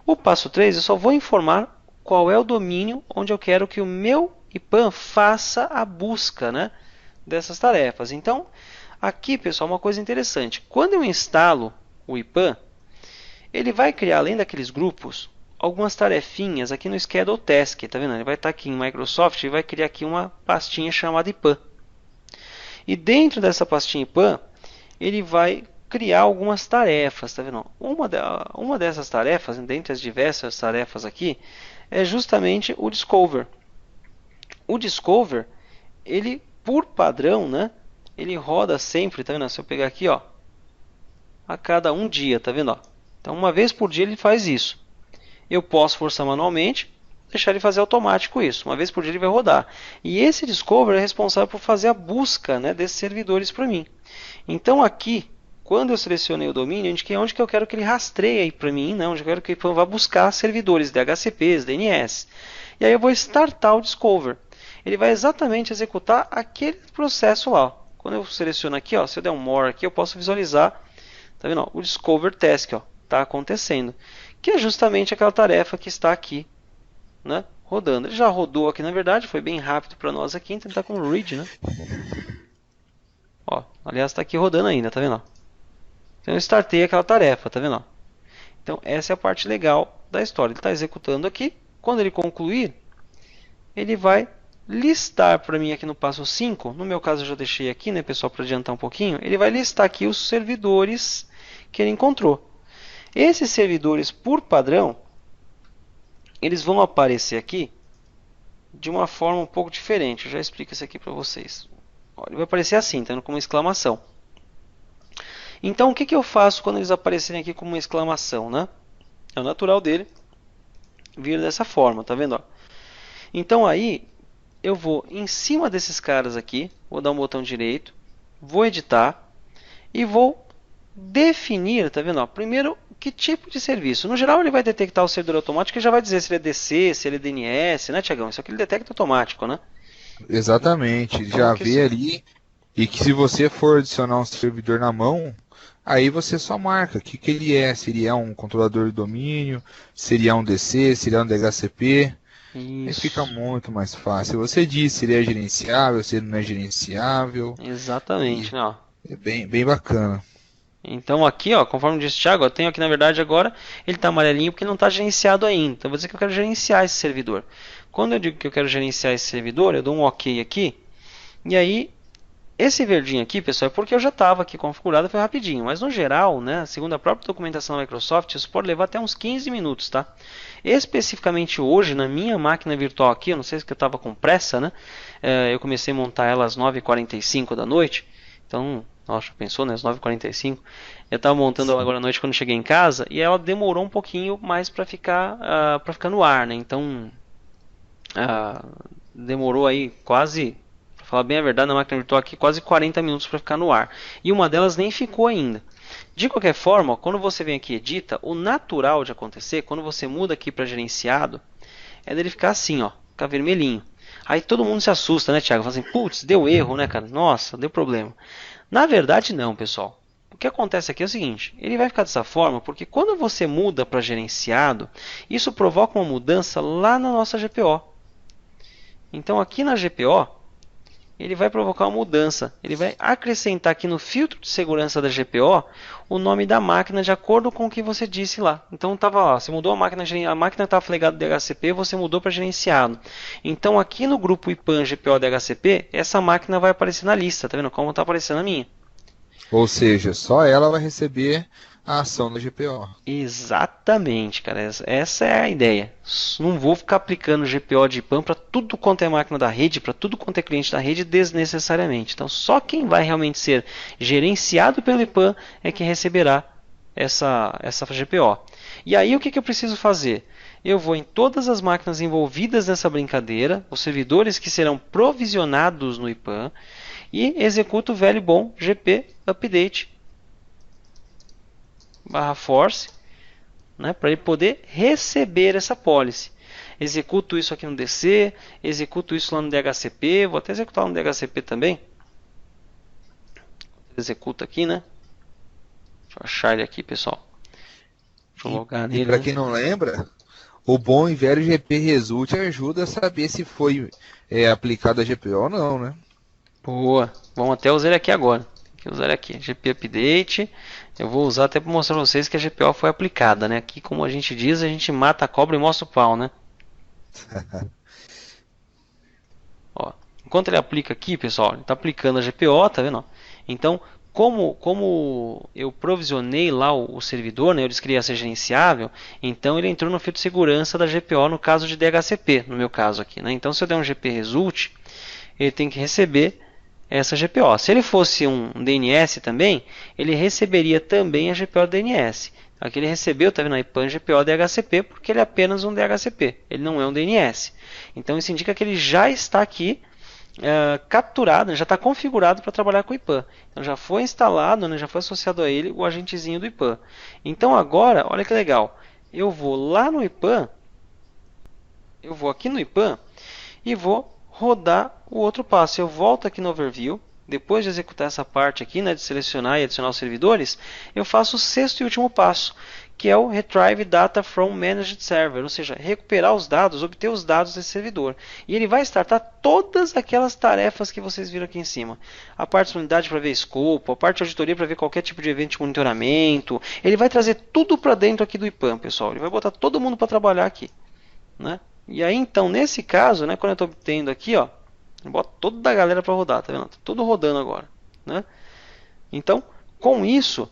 O passo 3, eu só vou informar qual é o domínio onde eu quero que o meu IPAM faça a busca, né, dessas tarefas. Então, aqui, pessoal, uma coisa interessante. Quando eu instalo o IPAM, ele vai criar, além daqueles grupos, algumas tarefinhas aqui no Schedule Task. Tá vendo? Ele vai estar aqui em Microsoft e vai criar aqui uma pastinha chamada IPAM. E dentro dessa pastinha IPAM, ele vai criar algumas tarefas, tá vendo? Uma dessas tarefas, dentre as diversas tarefas aqui, é justamente o Discover. O Discover, ele por padrão, né? Ele roda sempre, tá vendo? Se eu pegar aqui, ó, a cada um dia, tá vendo? Ó? Então, uma vez por dia ele faz isso. Eu posso forçar manualmente, deixar ele fazer automático isso. Uma vez por dia ele vai rodar. E esse Discover é responsável por fazer a busca, né, desses servidores para mim. Então, aqui, quando eu selecionei o domínio, onde que eu quero que ele rastreie para mim, né? Onde eu quero que ele vá buscar servidores DHCPs, DNS. E aí eu vou startar o Discover. Ele vai exatamente executar aquele processo lá. Quando eu seleciono aqui, ó, se eu der um More aqui, eu posso visualizar, tá vendo, ó, o Discover Task, ó, tá acontecendo. Que é justamente aquela tarefa que está aqui, né, rodando. Ele já rodou aqui, na verdade, foi bem rápido para nós aqui, então ele está com o read, né? Ó, aliás, está aqui rodando ainda, tá vendo? Então eu startei aquela tarefa, tá vendo? Então essa é a parte legal da história. Ele está executando aqui. Quando ele concluir, ele vai listar para mim aqui no passo 5. No meu caso eu já deixei aqui, né, pessoal, para adiantar um pouquinho. Ele vai listar aqui os servidores que ele encontrou. Esses servidores, por padrão, eles vão aparecer aqui de uma forma um pouco diferente. Eu já explico isso aqui para vocês. Ó, ele vai aparecer assim, tá vendo, com uma exclamação. Então, o que eu faço quando eles aparecerem aqui com uma exclamação, né? É o natural dele vir dessa forma, tá vendo? Ó? Então, aí, eu vou em cima desses caras aqui, vou dar um botão direito, vou editar e vou definir, tá vendo? Ó? Primeiro, que tipo de serviço. No geral, ele vai detectar o servidor automático e já vai dizer se ele é DC, se ele é DNS, né, Tiagão? Isso aqui ele detecta automático, né? Exatamente, ele Então, já aqui vê ali, e que se você for adicionar um servidor na mão, aí você só marca o que ele é, se ele é um controlador de domínio, se ele é um DC, se ele é um DHCP, aí fica muito mais fácil. Você diz se ele é gerenciável, se ele não é gerenciável. Exatamente, né? Ó. É bem bacana. Então aqui, ó, conforme disse o Thiago, eu tenho aqui na verdade agora, ele está amarelinho porque não está gerenciado ainda. Então eu vou dizer que eu quero gerenciar esse servidor. Quando eu digo que eu quero gerenciar esse servidor, eu dou um OK aqui. E aí, esse verdinho aqui, pessoal, é porque eu já estava aqui configurado, foi rapidinho. Mas no geral, né, segundo a própria documentação da Microsoft, isso pode levar até uns 15 minutos, tá? Especificamente hoje, na minha máquina virtual aqui, eu não sei se eu estava com pressa, né? Eu comecei a montar ela às 9h45 da noite. Então, nossa, pensou, né? Às 9h45. Eu estava montando ela agora à noite quando cheguei em casa e ela demorou um pouquinho mais para ficar no ar, né? Então, demorou aí quase, para falar bem a verdade, na máquina virtual aqui, quase 40 minutos para ficar no ar. E uma delas nem ficou ainda. De qualquer forma, ó, quando você vem aqui e edita, o natural de acontecer, quando você muda aqui para gerenciado, é dele ficar assim, ó, ficar vermelhinho. Aí todo mundo se assusta, né, Thiago? Fala assim, putz, deu erro, né, cara? Nossa, deu problema. Na verdade, não, pessoal. O que acontece aqui é o seguinte, ele vai ficar dessa forma porque quando você muda para gerenciado, isso provoca uma mudança lá na nossa GPO. Então aqui na GPO, ele vai provocar uma mudança. Ele vai acrescentar aqui no filtro de segurança da GPO o nome da máquina de acordo com o que você disse lá. Então tava lá, você mudou a máquina estava flegada de DHCP, você mudou para gerenciado. Então aqui no grupo IPAM GPO DHCP, essa máquina vai aparecer na lista, tá vendo como está aparecendo a minha? Ou seja, só ela vai receber a ação da GPO. Exatamente, cara. Essa é a ideia. Não vou ficar aplicando GPO de IPAM para tudo quanto é máquina da rede, para tudo quanto é cliente da rede desnecessariamente. Então, só quem vai realmente ser gerenciado pelo IPAM é quem receberá essa GPO. E aí, o que eu preciso fazer? Eu vou em todas as máquinas envolvidas nessa brincadeira, os servidores que serão provisionados no IPAM, e executo o velho e bom GP update /force, né, para ele poder receber essa policy. Executo isso aqui no DC, executo isso lá no DHCP, vou até executar no DHCP também, executa aqui, né? Deixa eu achar ele aqui, pessoal. Deixa eu logar nele. E para quem não lembra, o bom e velho GP Result ajuda a saber se foi aplicado a GPO ou não, né? Boa. Vamos até usar ele aqui agora. Vou usar ele aqui, GP Update. Eu vou usar até para mostrar para vocês que a GPO foi aplicada, né? Aqui, como a gente diz, a gente mata a cobra e mostra o pau, né? Ó, enquanto ele aplica aqui, pessoal, ele está aplicando a GPO, tá vendo? Então, como eu provisionei lá o servidor, né, eu disse que ele ia ser gerenciável, então ele entrou no filtro de segurança da GPO no caso de DHCP, no meu caso aqui, né? Então, se eu der um GP Result, ele tem que receber essa GPO. Se ele fosse um DNS também, ele receberia também a GPO DNS. Aqui ele recebeu, tá vendo aí, PAN GPO DHCP, porque ele é apenas um DHCP, ele não é um DNS. Então isso indica que ele já está aqui capturado, já está configurado para trabalhar com o IPAN. Então já foi instalado, né, já foi associado a ele o agentezinho do IPAN. Então agora, olha que legal, eu vou lá no IPAN, eu vou aqui no IPAN e vou rodar o outro passo. Eu volto aqui no Overview, depois de executar essa parte aqui, né, de selecionar e adicionar os servidores, eu faço o sexto e último passo, que é o Retrieve Data from Managed Server, ou seja, recuperar os dados, obter os dados desse servidor. E ele vai startar todas aquelas tarefas que vocês viram aqui em cima. A parte de unidade para ver escopo, a parte de auditoria para ver qualquer tipo de evento de monitoramento. Ele vai trazer tudo para dentro aqui do IPAN, pessoal. Ele vai botar todo mundo para trabalhar aqui, né? E aí, então, nesse caso, né, quando eu estou obtendo aqui, ó, eu boto toda a galera para rodar, tá vendo? Tá tudo rodando agora, né? Então, com isso,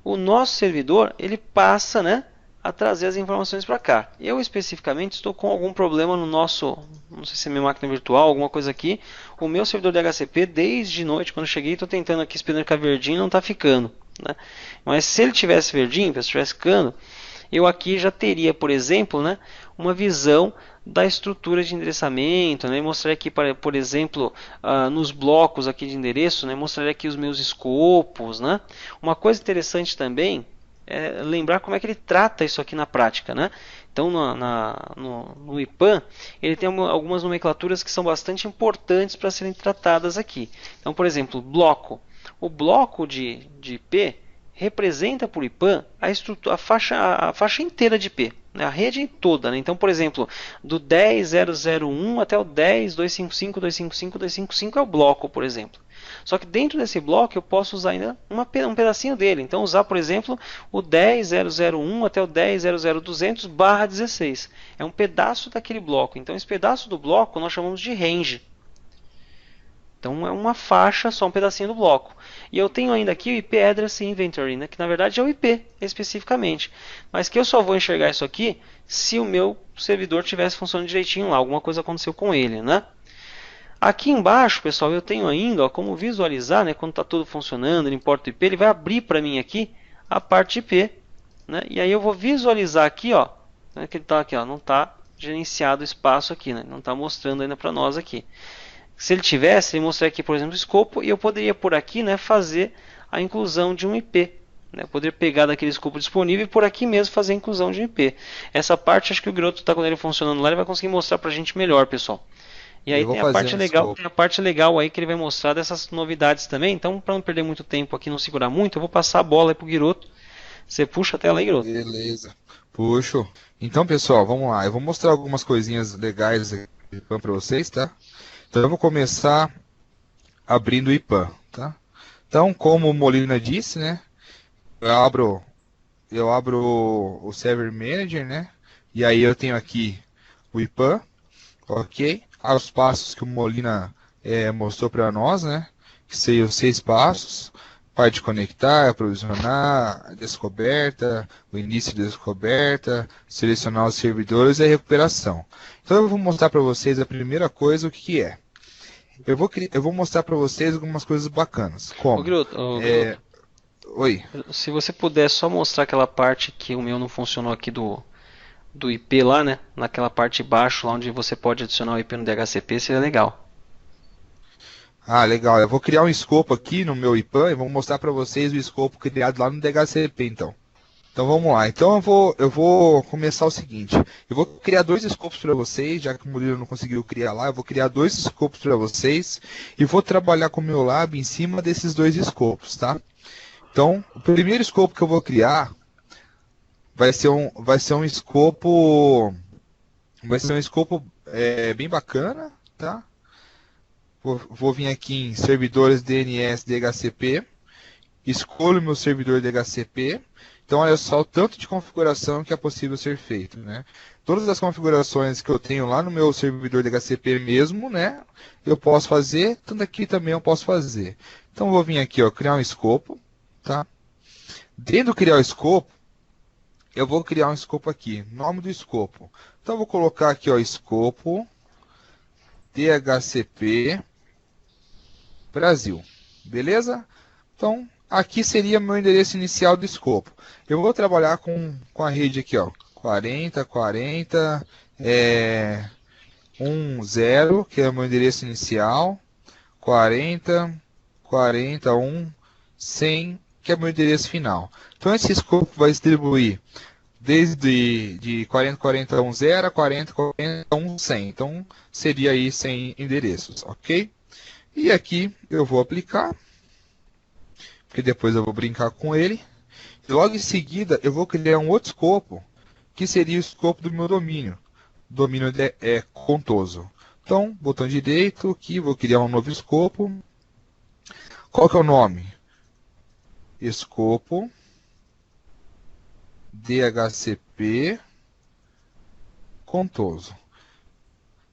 o nosso servidor, ele passa, né, a trazer as informações para cá. Eu, especificamente, estou com algum problema no nosso, não sei se é minha máquina virtual, alguma coisa aqui. O meu servidor de DHCP, desde noite, quando eu cheguei, estou tentando aqui, esperando ficar verdinho, não está ficando, né? Mas se ele tivesse verdinho, se estivesse ficando, eu aqui já teria, por exemplo, né, uma visão da estrutura de endereçamento, né? Mostraria aqui, por exemplo, nos blocos aqui de endereço, né? Mostraria aqui os meus escopos, né? Uma coisa interessante também é lembrar como é que ele trata isso aqui na prática, né? Então, no IPAN, ele tem algumas nomenclaturas que são bastante importantes para serem tratadas aqui. Então, por exemplo, bloco. O bloco de IP representa por IPAN a faixa inteira de IP, né? A rede toda, né? Então, por exemplo, do 10.0.0.1 até o 10.255.255.255 é o bloco, por exemplo. Só que dentro desse bloco eu posso usar ainda um pedacinho dele. Então, usar, por exemplo, o 10.0.0.1 até o 10.0.0.200/16. É um pedaço daquele bloco. Então, esse pedaço do bloco nós chamamos de range. Então é uma faixa, só um pedacinho do bloco. E eu tenho ainda aqui o IP Address Inventory, né, que na verdade é o IP especificamente. Mas que eu só vou enxergar isso aqui se o meu servidor estivesse funcionando direitinho lá, alguma coisa aconteceu com ele, né? Aqui embaixo, pessoal, eu tenho ainda, ó, como visualizar, né, quando está tudo funcionando, ele importa o IP, ele vai abrir para mim aqui a parte IP, né? E aí eu vou visualizar aqui, ó, né, que ele está aqui, ó, não está gerenciado o espaço aqui, né, não está mostrando ainda para nós aqui. Se ele tivesse, ele mostraria aqui, por exemplo, o escopo, e eu poderia por aqui, né, fazer a inclusão de um IP. Né? Eu poderia pegar daquele escopo disponível e por aqui mesmo fazer a inclusão de um IP. Essa parte, acho que o Giroto está com ele funcionando lá, ele vai conseguir mostrar para a gente melhor, pessoal. E aí tem a parte legal aí que ele vai mostrar dessas novidades também. Então, para não perder muito tempo aqui, não segurar muito, eu vou passar a bola para o Giroto. Você puxa a tela aí, Giroto. Beleza, puxo. Então, pessoal, vamos lá. Eu vou mostrar algumas coisinhas legais para vocês, tá? Então eu vou começar abrindo o IPAN, tá? Então, como o Molina disse, né? Eu abro o Server Manager, né? E aí eu tenho aqui o IPAN, ok? Os passos que o Molina mostrou para nós, né? Que seriam os 6 passos: parte de conectar, aprovisionar, descoberta, o início de descoberta, selecionar os servidores e a recuperação. Então eu vou mostrar para vocês a primeira coisa, o que é. Eu vou mostrar para vocês algumas coisas bacanas. Como? Giroto, Oi. Se você puder só mostrar aquela parte que o meu não funcionou aqui do IP lá, né? Naquela parte de baixo, lá onde você pode adicionar o IP no DHCP, seria legal. Ah, legal. Eu vou criar um escopo aqui no meu IPAN e vou mostrar para vocês o escopo criado lá no DHCP, então. Então vamos lá. Então eu vou começar o seguinte. Eu vou criar dois escopos para vocês, já que o Murilo não conseguiu criar lá. Eu vou criar dois escopos para vocês e vou trabalhar com o meu lab em cima desses dois escopos, tá? Então, o primeiro escopo que eu vou criar vai ser um escopo, bem bacana, tá? Vou vir aqui em servidores DNS DHCP, escolho meu servidor DHCP. Então, olha só o tanto de configuração que é possível ser feito, né? Todas as configurações que eu tenho lá no meu servidor DHCP mesmo, né? Eu posso fazer, tanto aqui também eu posso fazer. Então, eu vou vir aqui, ó, criar um escopo, tá? Dentro do criar o escopo, eu vou criar um escopo aqui, nome do escopo. Então, eu vou colocar aqui, ó, escopo DHCP Brasil, beleza? Então, aqui seria meu endereço inicial do escopo. Eu vou trabalhar com a rede aqui, ó, 40, 40, 10, que é o meu endereço inicial, 40, 41, 100, que é o meu endereço final. Então, esse escopo vai distribuir desde de 40, 40, 10 a 40, 40, 100. Então, seria aí 100 endereços, ok? E aqui eu vou aplicar, porque depois eu vou brincar com ele. E logo em seguida eu vou criar um outro escopo, que seria o escopo do meu domínio. O domínio é contoso. Então, botão direito aqui, vou criar um novo escopo. Qual que é o nome? Escopo DHCP contoso.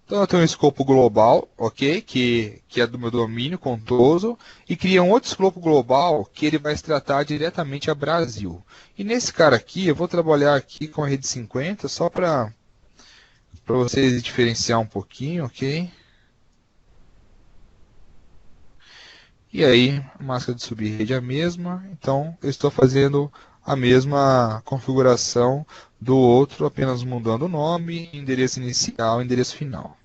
Então eu tenho um escopo global, ok? Que é do meu domínio contoso, e cria um outro escopo global que ele vai se tratar diretamente a Brasil. E nesse cara aqui, eu vou trabalhar aqui com a rede 50, só para vocês diferenciar um pouquinho, ok? E aí, a máscara de subrede é a mesma, então eu estou fazendo a mesma configuração do outro, apenas mudando o nome, endereço inicial e endereço final.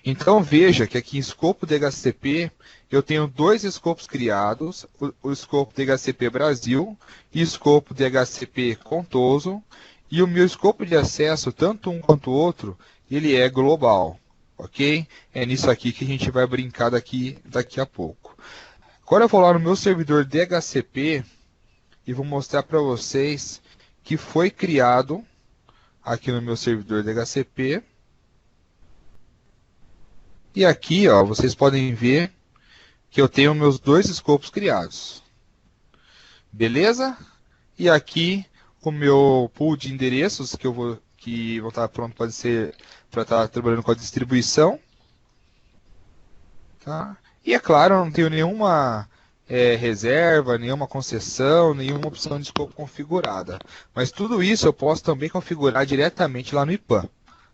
Então veja que aqui em escopo DHCP eu tenho dois escopos criados, o escopo DHCP Brasil e o escopo DHCP Contoso, e o meu escopo de acesso, tanto um quanto o outro, ele é global, ok? É nisso aqui que a gente vai brincar daqui a pouco. Agora eu vou lá no meu servidor DHCP e vou mostrar para vocês que foi criado aqui no meu servidor DHCP. E aqui, ó, vocês podem ver que eu tenho meus dois escopos criados. Beleza? E aqui o meu pool de endereços que vão estar pronto para estar trabalhando com a distribuição. Tá? E é claro, eu não tenho nenhuma reserva, nenhuma concessão, nenhuma opção de escopo configurada. Mas tudo isso eu posso também configurar diretamente lá no IPAN.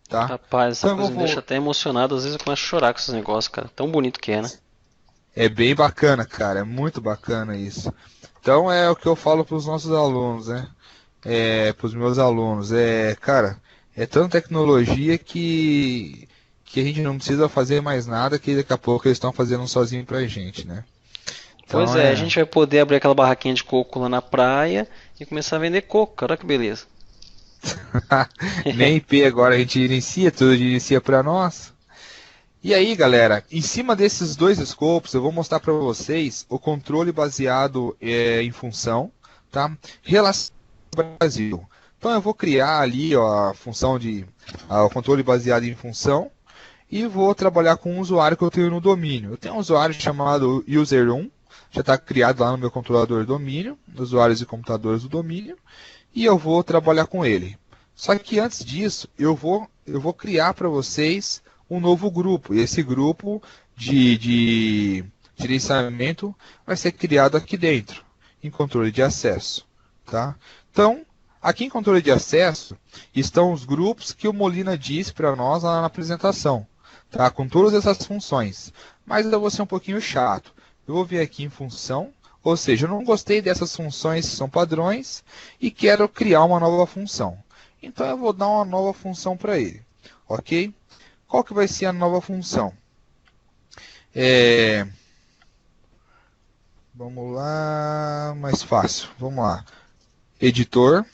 Tá? Rapaz, essa Então coisa me deixa até emocionado. Às vezes eu começo a chorar com esses negócios, cara. Tão bonito que é, né? É bem bacana, cara. É muito bacana isso. Então é o que eu falo para os nossos alunos, né? Para os meus alunos. Cara, é tanta tecnologia que a gente não precisa fazer mais nada, que daqui a pouco eles estão fazendo sozinho pra gente, né? Pois Então é, a gente vai poder abrir aquela barraquinha de coco lá na praia e começar a vender coco. Cara, que beleza. nem IP agora a gente inicia, tudo inicia para nós. E aí, galera, em cima desses dois escopos, eu vou mostrar para vocês o controle baseado em função, tá? Relação ao Brasil. Então eu vou criar ali ó, a função o controle baseado em função e vou trabalhar com um usuário que eu tenho no domínio. Eu tenho um usuário chamado user1, já está criado lá no meu controlador domínio, usuários e computadores do domínio, e eu vou trabalhar com ele. Só que antes disso, eu vou criar para vocês um novo grupo. E esse grupo de gerenciamento vai ser criado aqui dentro, em controle de acesso. Tá? Então, aqui em controle de acesso estão os grupos que o Molina disse para nós lá na apresentação, tá? Com todas essas funções. Mas eu vou ser um pouquinho chato. Eu vou vir aqui em função, ou seja, eu não gostei dessas funções que são padrões e quero criar uma nova função. Então eu vou dar uma nova função para ele. Ok? Qual que vai ser a nova função? Vamos lá, mais fácil. Vamos lá. editor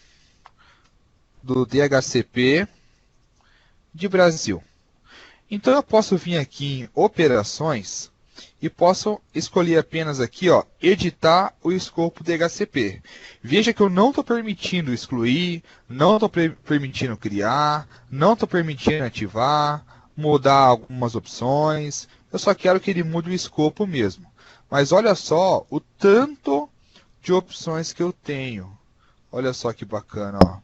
do DHCP de Brasil. Então eu posso vir aqui em operações e posso escolher apenas aqui, ó, editar o escopo DHCP. Veja que eu não estou permitindo excluir, não estou permitindo criar, não estou permitindo ativar, mudar algumas opções. Eu só quero que ele mude o escopo mesmo. Mas olha só o tanto de opções que eu tenho. Olha só que bacana, ó.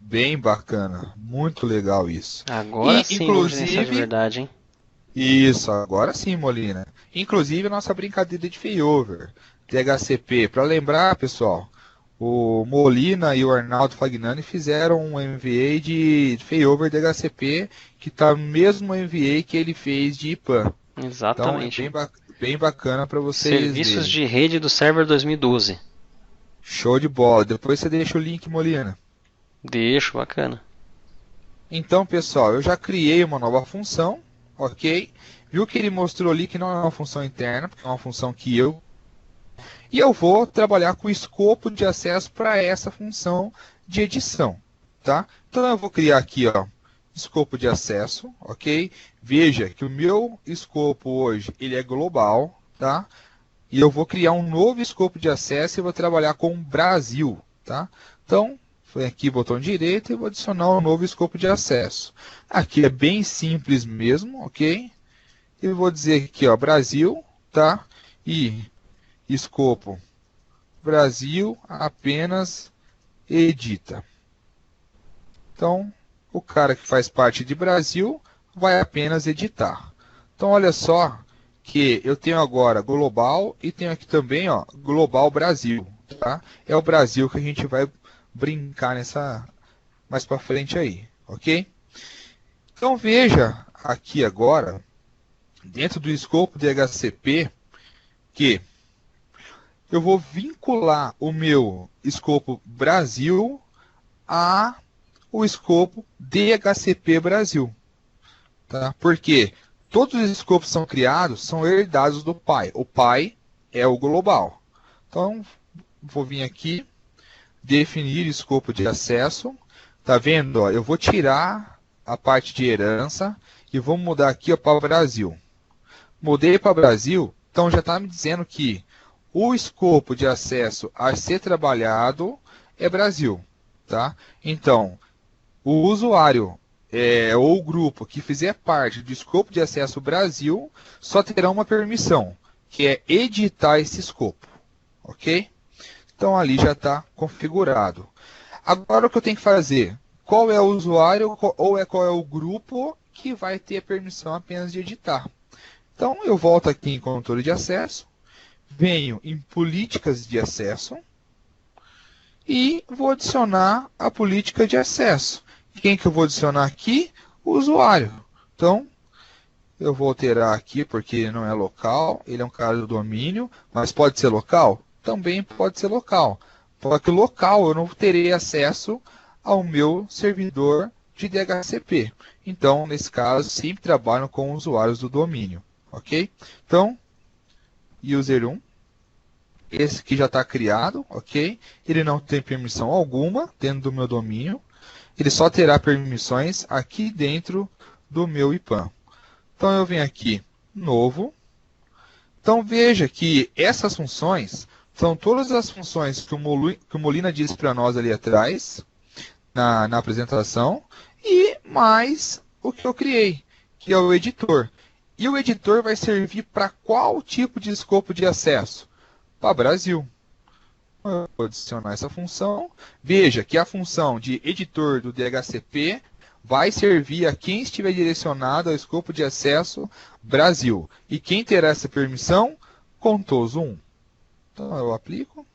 Bem bacana, muito legal isso. Agora E, sim, vamos gerenciar de verdade, hein? Isso, agora sim, Molina. Inclusive a nossa brincadeira de failover, DHCP. Para lembrar, pessoal, o Molina e o Arnaldo Fagnani fizeram um MVA de failover DHCP que está no mesmo MVA que ele fez de IPAN. Exatamente. Então é bem bacana para vocês Serviços verem. de rede do server 2012. Show de bola. Depois você deixa o link, Molina. Deixo, bacana. Então, pessoal, eu já criei uma nova função, ok? Viu que ele mostrou ali que não é uma função interna, porque é uma função que eu... E eu vou trabalhar com o escopo de acesso para essa função de edição, tá? Então eu vou criar aqui, ó, escopo de acesso, ok? Veja que o meu escopo hoje, ele é global, tá? E eu vou criar um novo escopo de acesso e vou trabalhar com Brasil, tá? Então, foi aqui, botão direito, e vou adicionar um novo escopo de acesso. Aqui é bem simples mesmo, ok? E vou dizer aqui, ó, Brasil, tá? E escopo Brasil apenas edita. Então, o cara que faz parte de Brasil vai apenas editar. Então, olha só que eu tenho agora global e tenho aqui também, ó, global Brasil, tá? É o Brasil que a gente vai brincar nessa mais para frente aí, ok? Então veja aqui agora, dentro do escopo de DHCP, que eu vou vincular o meu escopo Brasil a o escopo DHCP Brasil, tá? Porque todos os escopos que são criados são herdados do pai. O pai é o global. Então vou vir aqui, definir escopo de acesso. Tá vendo? Ó, eu vou tirar a parte de herança e vou mudar aqui para Brasil. Mudei para Brasil, então já está me dizendo que o escopo de acesso a ser trabalhado é Brasil. Tá? Então, o usuário ou o grupo que fizer parte do escopo de acesso Brasil só terá uma permissão, que é editar esse escopo. Ok? Então ali já está configurado. Agora o que eu tenho que fazer? Qual é o usuário ou qual é o grupo que vai ter a permissão apenas de editar? Então eu volto aqui em controle de acesso, venho em políticas de acesso e vou adicionar a política de acesso. Quem que eu vou adicionar aqui? O usuário. Então eu vou alterar aqui porque ele não é local, ele é um cara do domínio, mas pode ser local? Também pode ser local. Só que local eu não terei acesso ao meu servidor de DHCP. Então, nesse caso, sempre trabalho com usuários do domínio. Ok? Então, user 1. Esse aqui já está criado, ok? Ele não tem permissão alguma dentro do meu domínio. Ele só terá permissões aqui dentro do meu IPAN. Então, eu venho aqui, novo. Então, veja que essas funções são todas as funções que o Molina disse para nós ali atrás, na apresentação, e mais o que eu criei, que é o editor. E o editor vai servir para qual tipo de escopo de acesso? Para Brasil. Eu vou adicionar essa função. Veja que a função de editor do DHCP vai servir a quem estiver direcionado ao escopo de acesso Brasil. E quem terá essa permissão? Contoso 1. Então eu aplico.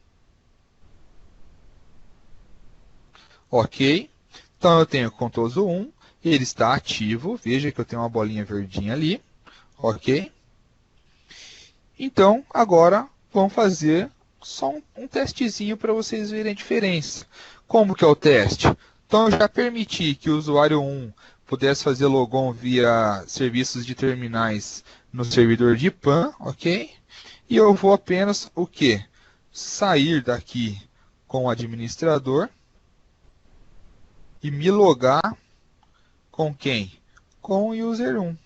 Ok. Então eu tenho Contoso 1. Ele está ativo. Veja que eu tenho uma bolinha verdinha ali. Ok. Então agora vamos fazer só um testezinho para vocês verem a diferença. Como que é o teste? Então eu já permiti que o usuário 1 pudesse fazer logon via serviços de terminais no servidor de IPAN, ok? E eu vou apenas o quê? Sair daqui com o administrador e me logar com quem? Com o user 1.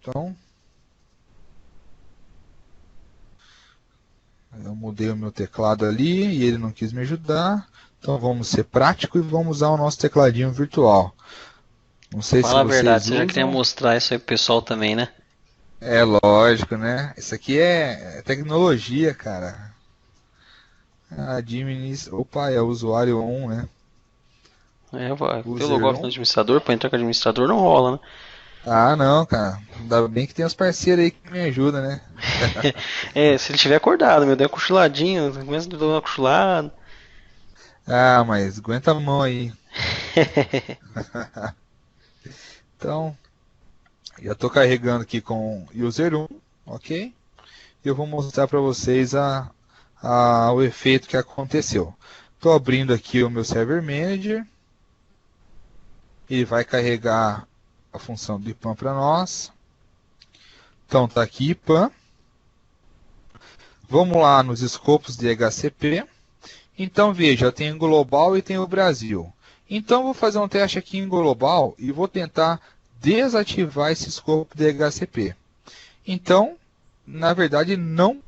Então, eu mudei o meu teclado ali e ele não quis me ajudar. Então vamos ser práticos e vamos usar o nosso tecladinho virtual. Não sei Fala a se verdade, vocês você já queria usam. mostrar isso aí pro pessoal também, né? É lógico, né? Isso aqui é tecnologia, cara. Opa, é o usuário 1, né? Vai ter o User logout no 1. administrador, pra entrar com o administrador não rola, né? Ah, não, cara. Ainda bem que tem os parceiros aí que me ajudam, né? Se ele tiver acordado, meu, deu uma cochiladinha, começa a dar uma cochilada. Ah, mas aguenta a mão aí. Então, já estou carregando aqui com user 1, ok? E eu vou mostrar para vocês o efeito que aconteceu. Estou abrindo aqui o meu Server Manager. Ele vai carregar a função do IPAM para nós. Então, está aqui IPAM. Vamos lá nos escopos de HCP. Então, veja, eu tenho global e tenho o Brasil. Então, vou fazer um teste aqui em global e vou tentar desativar esse escopo de HCP. Então, na verdade, não,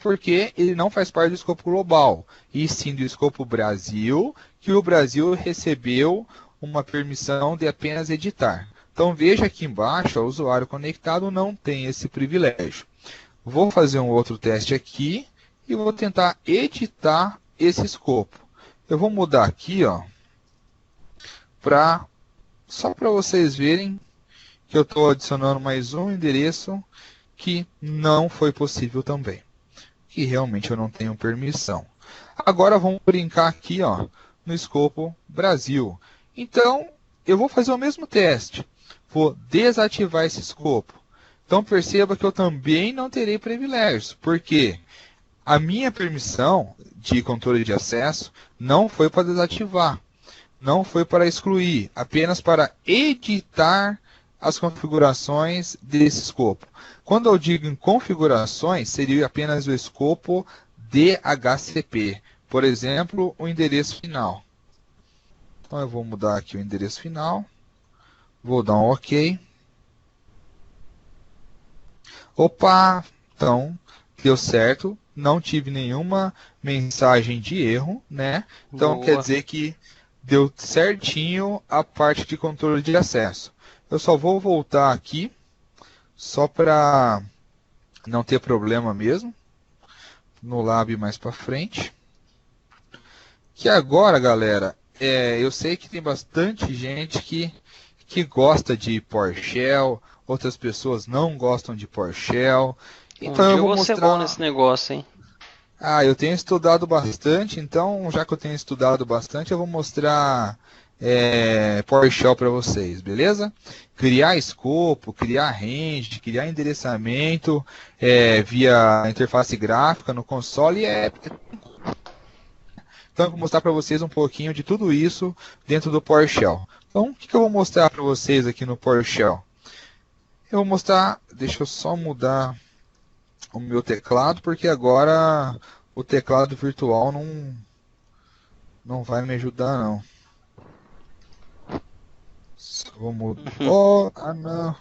porque ele não faz parte do escopo global, e sim do escopo Brasil, que o Brasil recebeu uma permissão de apenas editar. Então, veja aqui embaixo, o usuário conectado não tem esse privilégio. Vou fazer um outro teste aqui e vou tentar editar esse escopo. Eu vou mudar aqui, ó, só para vocês verem que eu estou adicionando mais um endereço que não foi possível também, que realmente eu não tenho permissão. Agora vamos brincar aqui, ó, no escopo Brasil. Então, eu vou fazer o mesmo teste. Vou desativar esse escopo. Então, perceba que eu também não terei privilégios, porque a minha permissão de controle de acesso não foi para desativar, não foi para excluir, apenas para editar as configurações desse escopo. Quando eu digo em configurações, seria apenas o escopo DHCP. Por exemplo, o endereço final. Então eu vou mudar aqui o endereço final. Vou dar um OK. Opa! Então, deu certo. Não tive nenhuma mensagem de erro, né? Então quer Boa. dizer que deu certinho a parte de controle de acesso. Eu só vou voltar aqui, só para não ter problema mesmo, no Lab mais para frente. Que agora, galera, eu sei que tem bastante gente que gosta de PowerShell, outras pessoas não gostam de PowerShell. Então eu dia vou eu vou ser bom mostrar. nesse negócio, hein? Eu tenho estudado bastante, então já que eu tenho estudado bastante, eu vou mostrar PowerShell para vocês, beleza? Criar escopo, criar range, criar endereçamento via interface gráfica no console Então eu vou mostrar para vocês um pouquinho de tudo isso dentro do PowerShell. Então o que eu vou mostrar para vocês aqui no PowerShell? Eu vou mostrar, deixa eu só mudar o meu teclado, porque agora o teclado virtual não vai me ajudar não. Só vou mudar. Não.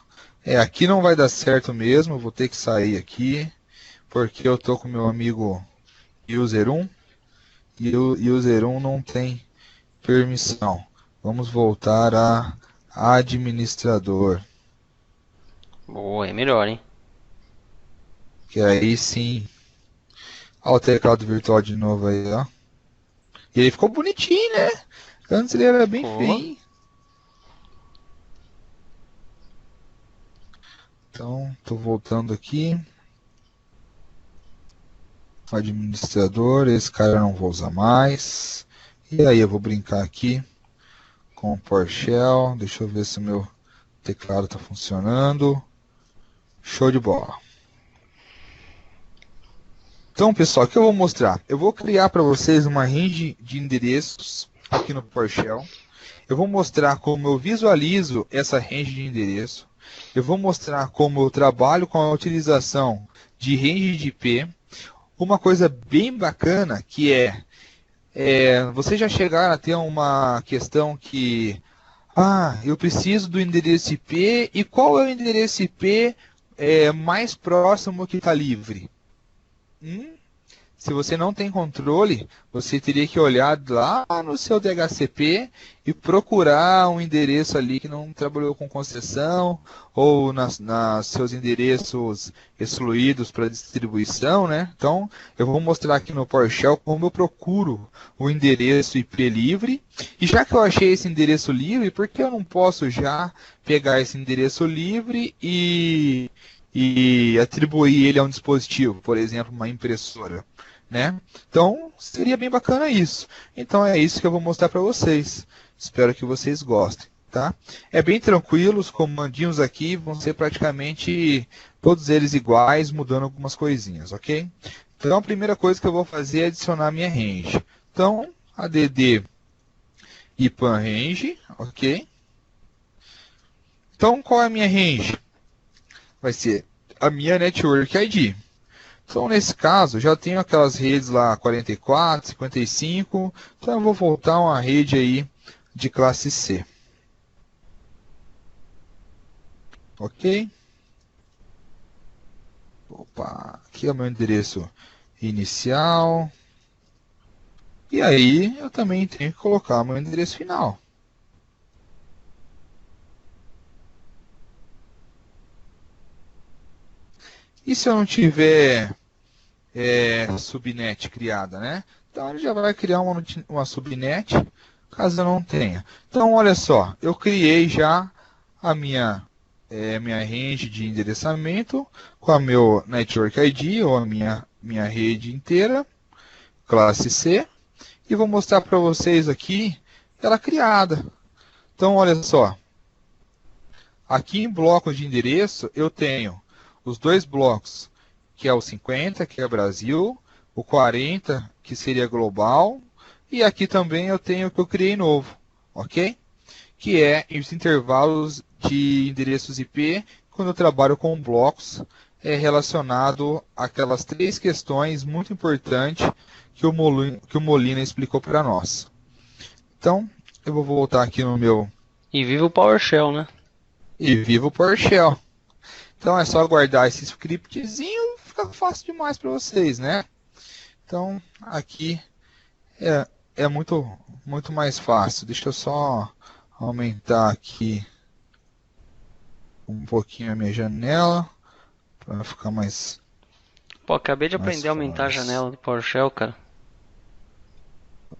Aqui não vai dar certo mesmo, vou ter que sair aqui, porque eu tô com meu amigo user 1 e o user 1 não tem permissão. Vamos voltar a administrador. Boa, é melhor, hein? Que aí sim. Olha o teclado virtual de novo aí, ó. E ele ficou bonitinho, né? Antes ele era bem feio. Então, tô voltando aqui. Administrador, esse cara eu não vou usar mais. E aí eu vou brincar aqui com o PowerShell. Deixa eu ver se o meu teclado está funcionando. Show de bola. Então, pessoal, o que eu vou mostrar? Eu vou criar para vocês uma range de endereços aqui no PowerShell. Eu vou mostrar como eu visualizo essa range de endereço. Eu vou mostrar como eu trabalho com a utilização de range de IP. Uma coisa bem bacana que vocês já chegaram a ter uma questão que eu preciso do endereço IP e qual é o endereço IP mais próximo que está livre? Se você não tem controle, você teria que olhar lá no seu DHCP e procurar um endereço ali que não trabalhou com concessão ou nas seus endereços excluídos para distribuição, né? Então, eu vou mostrar aqui no PowerShell como eu procuro o endereço IP livre. E já que eu achei esse endereço livre, por que eu não posso já pegar esse endereço livre e atribuir ele a um dispositivo, por exemplo, uma impressora? Né? Então, seria bem bacana isso. Então, é isso que eu vou mostrar para vocês. Espero que vocês gostem. Tá? É bem tranquilo, os comandinhos aqui vão ser praticamente todos eles iguais, mudando algumas coisinhas, ok? Então, a primeira coisa que eu vou fazer é adicionar minha range. Então, add IPAN range, ok? Então, qual é a minha range? Vai ser a minha Network ID. Então, nesse caso, já tenho aquelas redes lá 44, 55, então eu vou voltar a uma rede aí de classe C. Ok? Opa, aqui é o meu endereço inicial. E aí, eu também tenho que colocar o meu endereço final. E se eu não tiver subnet criada, né? Então ele já vai criar uma subnet, caso eu não tenha. Então olha só, eu criei já a minha range de endereçamento com a meu Network ID, ou a minha rede inteira, classe C, e vou mostrar para vocês aqui ela criada. Então olha só, aqui em blocos de endereço eu tenho os dois blocos, que é o 50, que é Brasil, o 40, que seria global, e aqui também eu tenho o que eu criei novo, ok? Que é os intervalos de endereços IP, quando eu trabalho com blocos, relacionado àquelas três questões muito importantes que o Molina explicou para nós. Então, eu vou voltar aqui no meu... E viva o PowerShell, né? E viva o PowerShell. Então é só guardar esse scriptzinho, fica fácil demais para vocês, né? Então aqui é muito mais fácil. Deixa eu só aumentar aqui um pouquinho a minha janela para ficar mais... Pô, acabei de aprender a aumentar a janela do PowerShell, cara.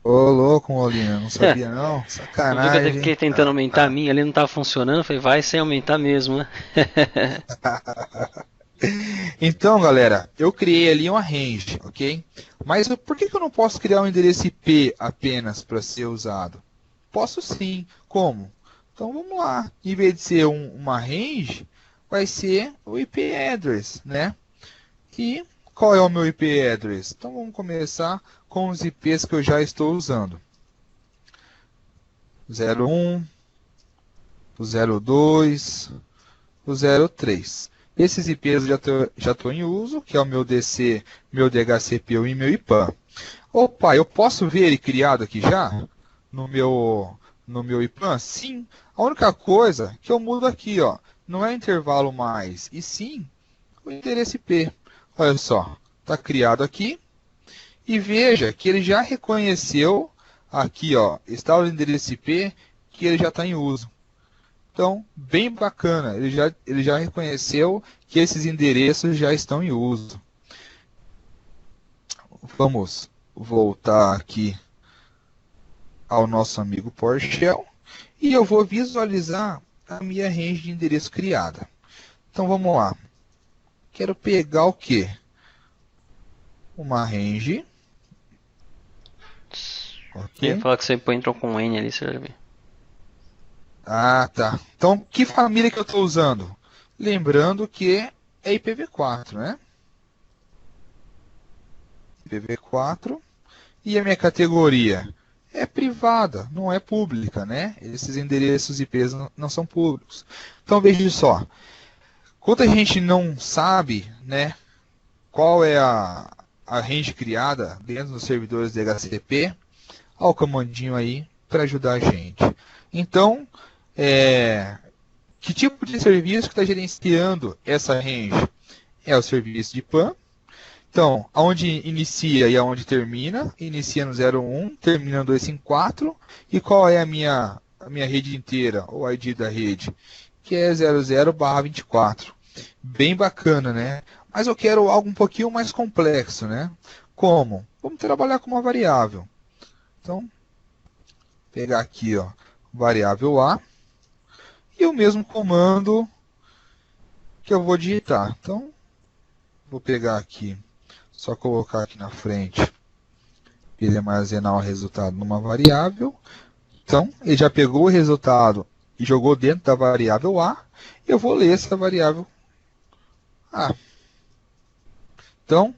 Ô, louco, Molina, não sabia não? Sacanagem. Eu fiquei tentando aumentar a minha, ali não tava funcionando, falei, vai sem aumentar mesmo, né? Então, galera, eu criei ali uma range, ok? Mas por que eu não posso criar um endereço IP apenas para ser usado? Posso sim. Como? Então vamos lá. Em vez de ser uma range, vai ser o IP address, né? E qual é o meu IP address? Então vamos começar com os IPs que eu já estou usando. 01, o 02, o 03. Esses IPs eu já estou em uso, que é o meu DC, meu DHCP e meu IPAN. Opa, eu posso ver ele criado aqui já? No meu IPAN? Sim. A única coisa que eu mudo aqui, ó, não é intervalo mais, e sim o endereço IP. Olha só, está criado aqui. E veja que ele já reconheceu aqui, ó, está o endereço IP que ele já está em uso. Então, bem bacana, ele já reconheceu que esses endereços já estão em uso. Vamos voltar aqui ao nosso amigo PowerShell e eu vou visualizar a minha range de endereço criada. Então, vamos lá. Quero pegar o quê? Uma range. Okay. Eu ia falar que você entrou com um N ali, você já viu. Ah, tá. Então, que família que eu estou usando? Lembrando que é IPv4, né? IPv4. E a minha categoria? É privada, não é pública, né? Esses endereços IPs não são públicos. Então, veja só. Quando a gente não sabe, né, qual é a range criada dentro dos servidores DHCP, olha o comandinho aí para ajudar a gente. Então, que tipo de serviço que está gerenciando essa range? É o serviço de PAN. Então, aonde inicia e aonde termina? Inicia no 01, termina no 254. E qual é a minha rede inteira, o ID da rede? Que é 00/24. Bem bacana, né? Mas eu quero algo um pouquinho mais complexo, né? Como? Vamos trabalhar com uma variável. Então, pegar aqui, ó, variável A. E o mesmo comando que eu vou digitar. Então, vou pegar aqui, só colocar aqui na frente, ele armazenar o resultado numa variável. Então, ele já pegou o resultado e jogou dentro da variável A. Eu vou ler essa variável A. Então,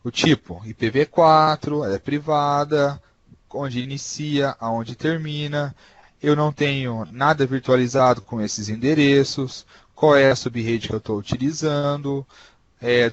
o tipo IPv4, ela é privada, onde inicia, aonde termina. Eu não tenho nada virtualizado com esses endereços. Qual é a subrede que eu estou utilizando?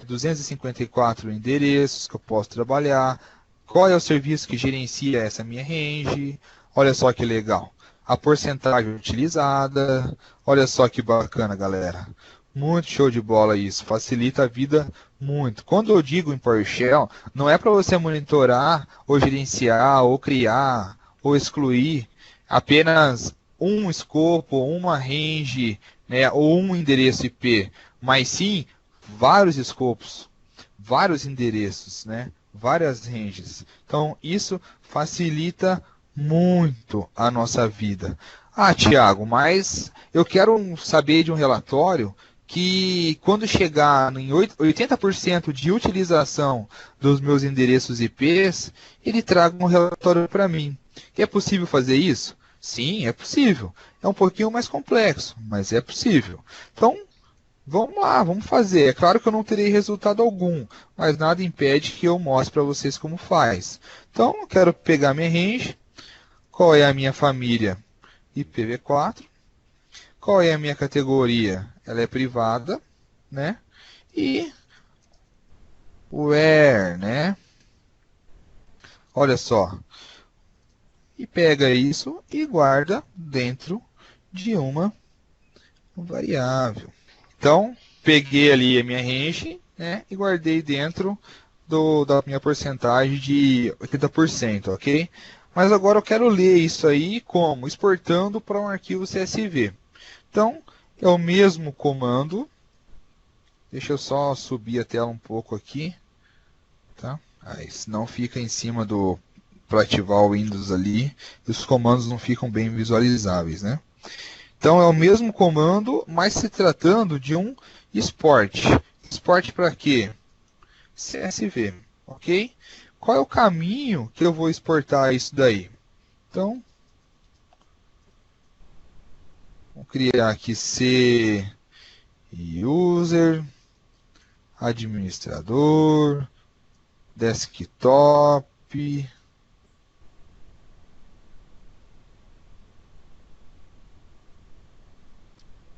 254 endereços que eu posso trabalhar. Qual é o serviço que gerencia essa minha range? Olha só que legal. A porcentagem utilizada. Olha só que bacana, galera. Muito show de bola isso. Facilita a vida muito. Quando eu digo em PowerShell, não é para você monitorar, ou gerenciar, ou criar, ou excluir apenas um escopo, uma range, né, ou um endereço IP, mas sim vários escopos, vários endereços, né, várias ranges. Então, isso facilita muito a nossa vida. Ah, Tiago, mas eu quero saber de um relatório que quando chegar em 80% de utilização dos meus endereços IPs, ele traga um relatório para mim. É possível fazer isso? Sim, é possível. É um pouquinho mais complexo, mas é possível. Então, vamos lá, vamos fazer. É claro que eu não terei resultado algum, mas nada impede que eu mostre para vocês como faz. Então, eu quero pegar minha range. Qual é a minha família? IPv4. Qual é a minha categoria? Ela é privada, né? E where, né? Olha só. E pega isso e guarda dentro de uma variável. Então, peguei ali a minha range, né, e guardei dentro da minha porcentagem de 80%, ok? Mas agora eu quero ler isso aí como? Exportando para um arquivo CSV. Então, é o mesmo comando. Deixa eu só subir a tela um pouco aqui. Tá? Aí, senão fica em cima do... para ativar o Windows ali, e os comandos não ficam bem visualizáveis, né? Então é o mesmo comando, mas se tratando de um export. Export para quê? CSV, ok? Qual é o caminho que eu vou exportar isso daí? Então, vou criar aqui C user, administrador, desktop,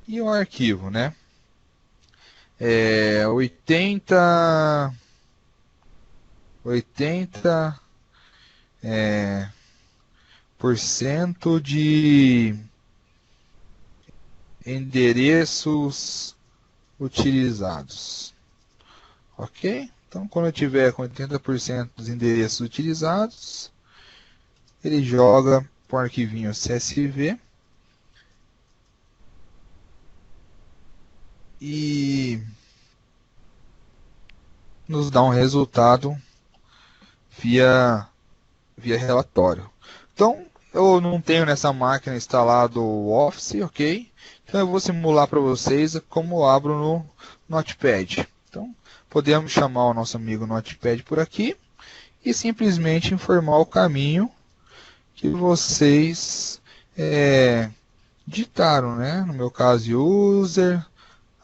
e um arquivo, né? 80 por cento de endereços utilizados. Ok? Então, quando eu tiver com 80% dos endereços utilizados, ele joga para o arquivinho CSV e nos dá um resultado via relatório. Então, eu não tenho nessa máquina instalado o Office, ok? Então eu vou simular para vocês como eu abro no Notepad. Então, podemos chamar o nosso amigo Notepad por aqui e simplesmente informar o caminho que vocês digitaram, né? No meu caso, user,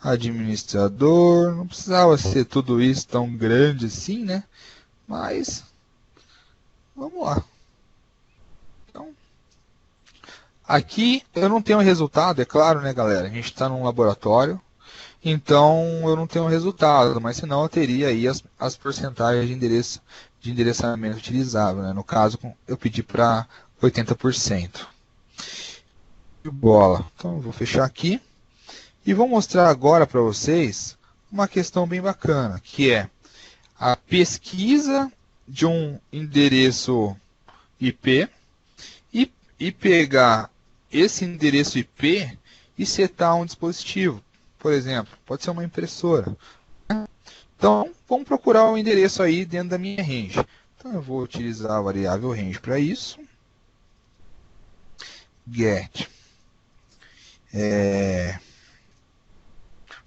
administrador, não precisava ser tudo isso tão grande assim, né? Mas, vamos lá. Então, aqui eu não tenho resultado, é claro, né, galera? A gente está num laboratório. então eu não tenho resultado, mas senão eu teria aí as porcentagens de endereçamento utilizável, né? No caso, eu pedi para 80%. De bola. Então eu vou fechar aqui e vou mostrar agora para vocês uma questão bem bacana, que é a pesquisa de um endereço IP e pegar esse endereço IP e setar um dispositivo. Por exemplo, pode ser uma impressora. Então, vamos procurar o endereço aí dentro da minha range. Então, eu vou utilizar a variável range para isso. Get.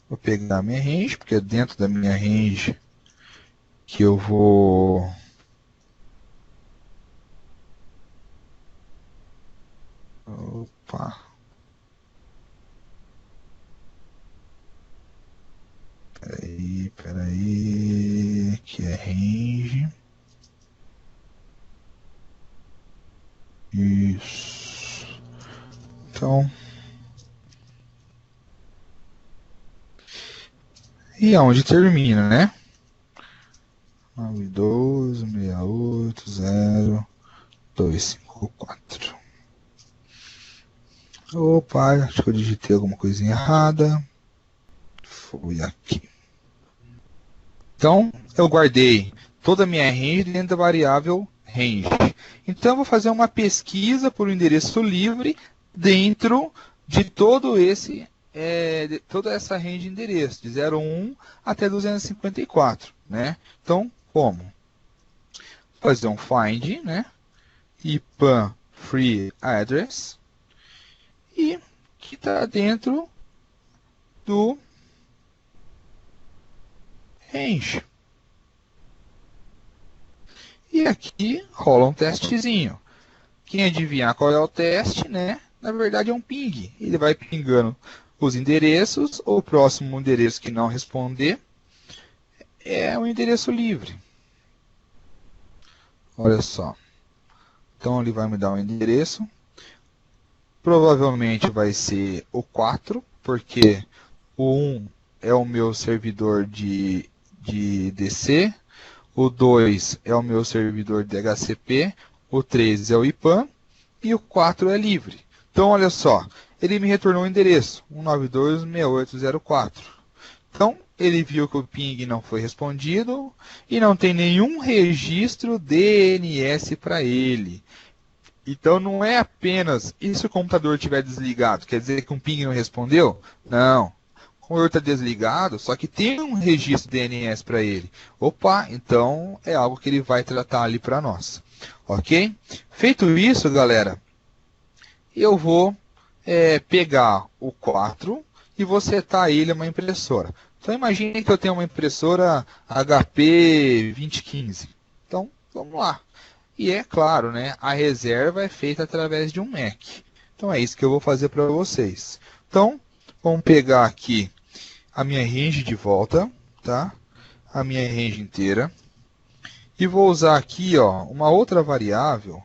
Vou pegar a minha range, porque é dentro da minha range que eu vou... Opa. Peraí, que é range. Isso. Então, e aonde termina, né? 912680254. Opa, acho que eu digitei alguma coisinha errada. Foi aqui. Então, eu guardei toda a minha range dentro da variável range. Então, eu vou fazer uma pesquisa por um endereço livre dentro de toda essa range de endereço, de 01 até 254. Né? Então, como? Fazer um find, né? IPAN free address, e que está dentro do range. E aqui rola um testezinho. Quem adivinhar qual é o teste, né? Na verdade é um ping. Ele vai pingando os endereços. O próximo endereço que não responder é um endereço livre. Olha só. Então ele vai me dar um endereço. Provavelmente vai ser o 4, porque o 1 é o meu servidor de DC, o 2 é o meu servidor de DHCP, o 3 é o IPAN e o 4 é livre. Então, olha só, ele me retornou o endereço, 192.6804. Então, ele viu que o ping não foi respondido e não tem nenhum registro DNS para ele. Então, não é apenas, e se o computador estiver desligado, quer dizer que um ping não respondeu? Não. O computador está desligado, só que tem um registro DNS para ele. Opa, então é algo que ele vai tratar ali para nós. Ok? Feito isso, galera, eu vou pegar o 4 e vou setar ele a uma impressora. Então, imagine que eu tenho uma impressora HP 2015. Então, vamos lá. E é claro, né, a reserva é feita através de um MAC. Então, é isso que eu vou fazer para vocês. Então, vamos pegar aqui a minha range de volta, tá? A minha range inteira. E vou usar aqui, ó, uma outra variável.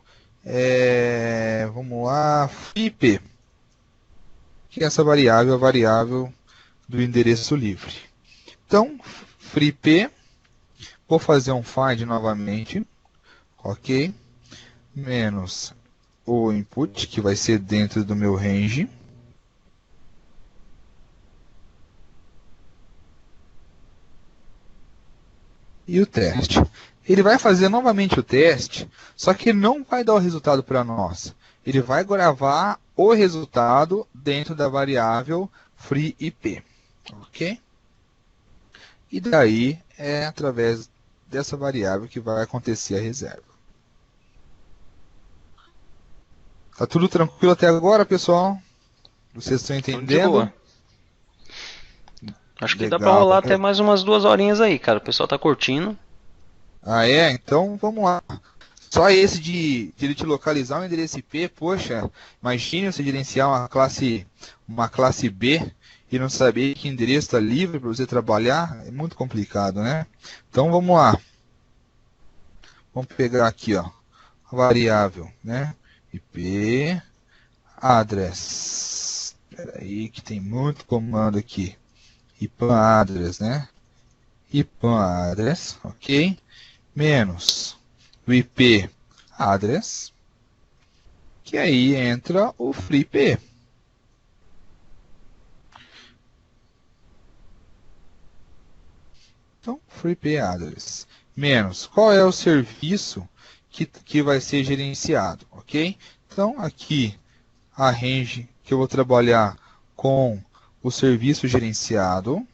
Vamos lá, IP. Que essa variável é a variável do endereço livre. Então, freep, vou fazer um find novamente, ok? Menos o input, que vai ser dentro do meu range. E o teste. Ele vai fazer novamente o teste, só que ele não vai dar o resultado para nós. Ele vai gravar o resultado dentro da variável freeIP. Ok? E daí é através dessa variável que vai acontecer a reserva. Tá tudo tranquilo até agora, pessoal? Vocês estão Tudo de entendendo? boa. Acho que dá pra Legal. rolar até mais umas 2 horinhas aí, cara. O pessoal tá curtindo. Ah, é? Então vamos lá. Só esse de ele te localizar um endereço IP, poxa, imagine você gerenciar uma classe B e não saber que endereço está livre para você trabalhar, é muito complicado, né? Então vamos lá. Vamos pegar aqui, ó, a variável, né? IP, address. Espera aí que tem muito comando aqui. IPAN address, né? IPAN address, ok? Menos o IP address, que aí entra o FreeP. Então, FreeP address menos qual é o serviço que vai ser gerenciado, ok? Então, aqui a range que eu vou trabalhar com o serviço gerenciado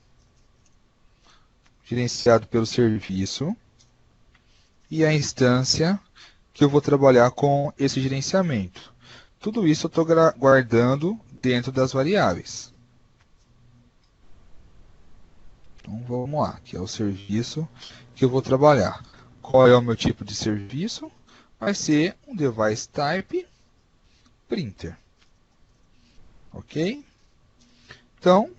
pelo serviço, e a instância que eu vou trabalhar com esse gerenciamento. Tudo isso eu estou guardando dentro das variáveis. Então vamos lá, que é o serviço que eu vou trabalhar. Qual é o meu tipo de serviço? Vai ser um device type printer. Ok? Então,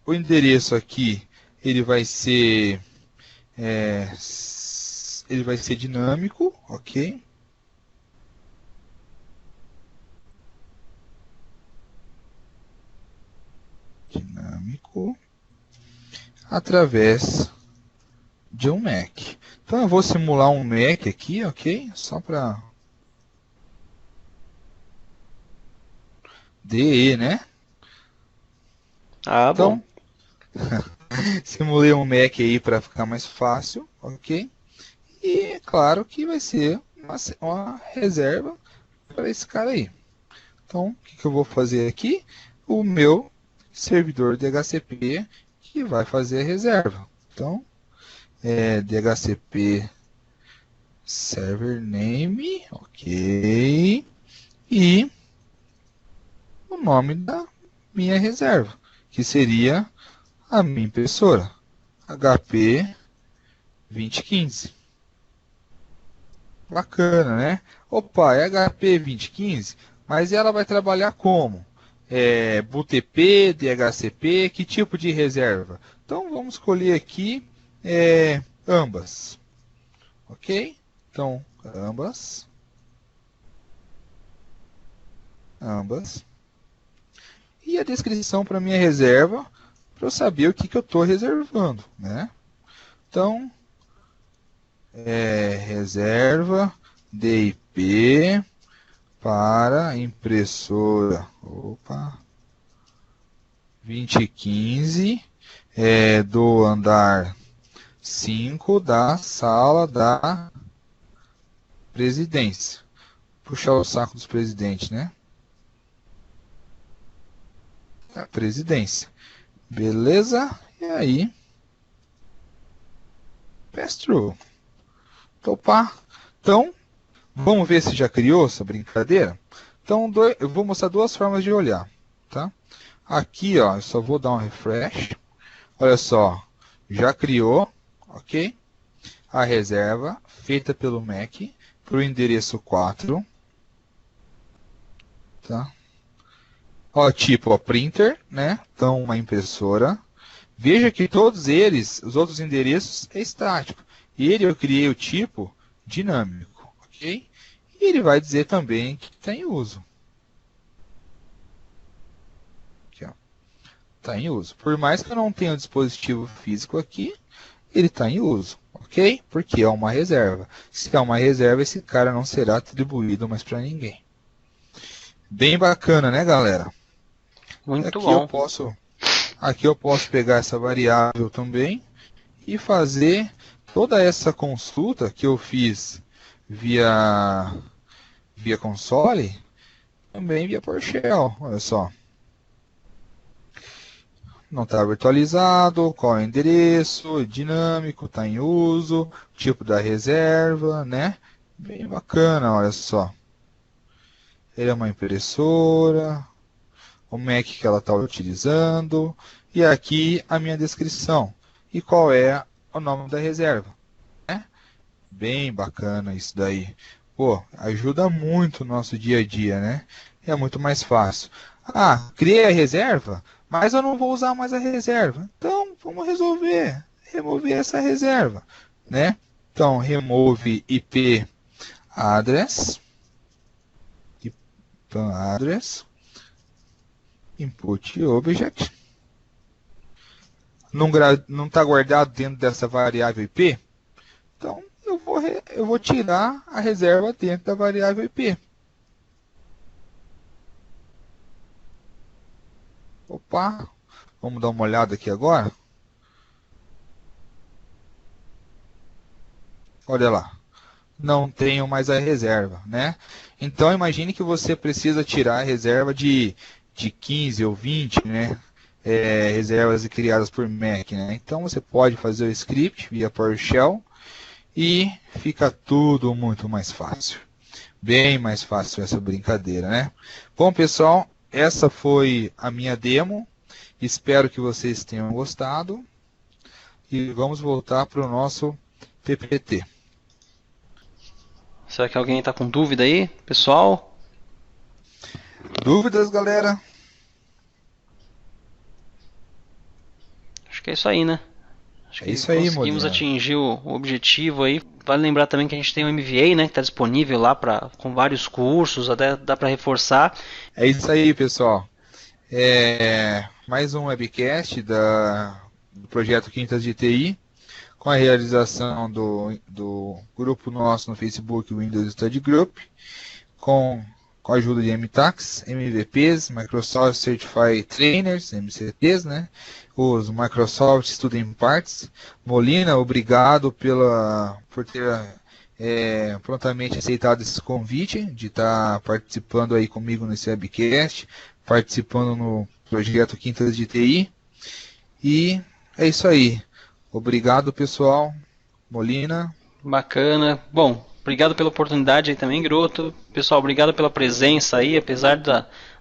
o endereço aqui ele vai ser dinâmico, ok? Dinâmico através de um Mac. Então eu vou simular um Mac aqui, ok? Só para DE, né? Ah, bom. Então, simulei um Mac aí para ficar mais fácil, ok? E é claro que vai ser uma reserva para esse cara aí. Então, o que eu vou fazer aqui? O meu servidor DHCP que vai fazer a reserva. Então, DHCP server name, ok? E o nome da minha reserva, que seria a minha impressora, HP 2015. Bacana, né? Opa, é HP 2015, mas ela vai trabalhar como? BTP, DHCP, que tipo de reserva? Então vamos escolher aqui ambas, ok? Então, ambas. E a descrição para minha reserva, para eu saber o que eu estou reservando, né? Então, reserva DIP para impressora 2015 do andar 5 da sala da presidência. Puxar o saco dos presidentes, né? Da presidência. Beleza? E aí? Pass through. Opa! Então, vamos ver se já criou essa brincadeira? Então, eu vou mostrar duas formas de olhar, tá? Aqui, ó, eu só vou dar um refresh. Olha só, já criou, ok? A reserva feita pelo Mac para o endereço 4, tá? Ó, tipo, ó, printer, né? Então, uma impressora. Veja que todos eles, os outros endereços, é estático. E ele eu criei o tipo dinâmico, ok? E ele vai dizer também que está em uso. Aqui, ó. Está em uso. Por mais que eu não tenha um dispositivo físico aqui, ele está em uso, ok? Porque é uma reserva. Se é uma reserva, esse cara não será atribuído mais para ninguém. Bem bacana, né, galera? Muito Aqui eu bom. posso, pegar essa variável também e fazer toda essa consulta que eu fiz via console, também via PowerShell. Olha só. Não está virtualizado, qual é o endereço, dinâmico, está em uso, tipo da reserva, né? Bem bacana, olha só. Ele é uma impressora, o Mac que ela está utilizando, e aqui a minha descrição. E qual é o nome da reserva, né? Bem bacana isso daí. Pô, ajuda muito o nosso dia a dia, né? É muito mais fácil. Ah, criei a reserva, mas eu não vou usar mais a reserva. Então, vamos remover essa reserva, né? Então, remove IP address, input object, não está guardado dentro dessa variável IP, então eu vou tirar a reserva dentro da variável IP. Opa, vamos dar uma olhada aqui agora. Olha lá, não tenho mais a reserva, né? Então imagine que você precisa tirar a reserva de 15 ou 20, né? Reservas criadas por Mac, né? Então você pode fazer o script via PowerShell e fica tudo muito mais fácil. Bem mais fácil essa brincadeira, né? Bom, pessoal, essa foi a minha demo. Espero que vocês tenham gostado. E vamos voltar para o nosso PPT. Será que alguém está com dúvida aí, pessoal? Dúvidas, galera? Acho que é isso aí, né? Acho que isso aí, conseguimos Molina. atingir o objetivo aí. Vale lembrar também que a gente tem o MVA, né, que está disponível lá com vários cursos, até dá para reforçar. É isso aí, pessoal. Mais um webcast do projeto Quintas de TI, com a realização do grupo nosso no Facebook, Windows Study Group, com a ajuda de MTAX, MVPs, Microsoft Certified Trainers, MCTs, né? Os Microsoft Student Parts. Molina, obrigado por ter prontamente aceitado esse convite de estar participando aí comigo nesse webcast, participando no projeto Quintas de TI. E é isso aí. Obrigado, pessoal. Molina. Bacana. Bom, obrigado pela oportunidade aí também, Groto. Pessoal, obrigado pela presença aí, apesar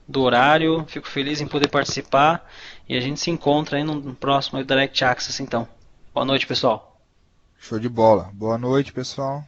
do horário. Fico feliz em poder participar. E a gente se encontra aí no próximo Direct Access, então. Boa noite, pessoal. Show de bola. Boa noite, pessoal.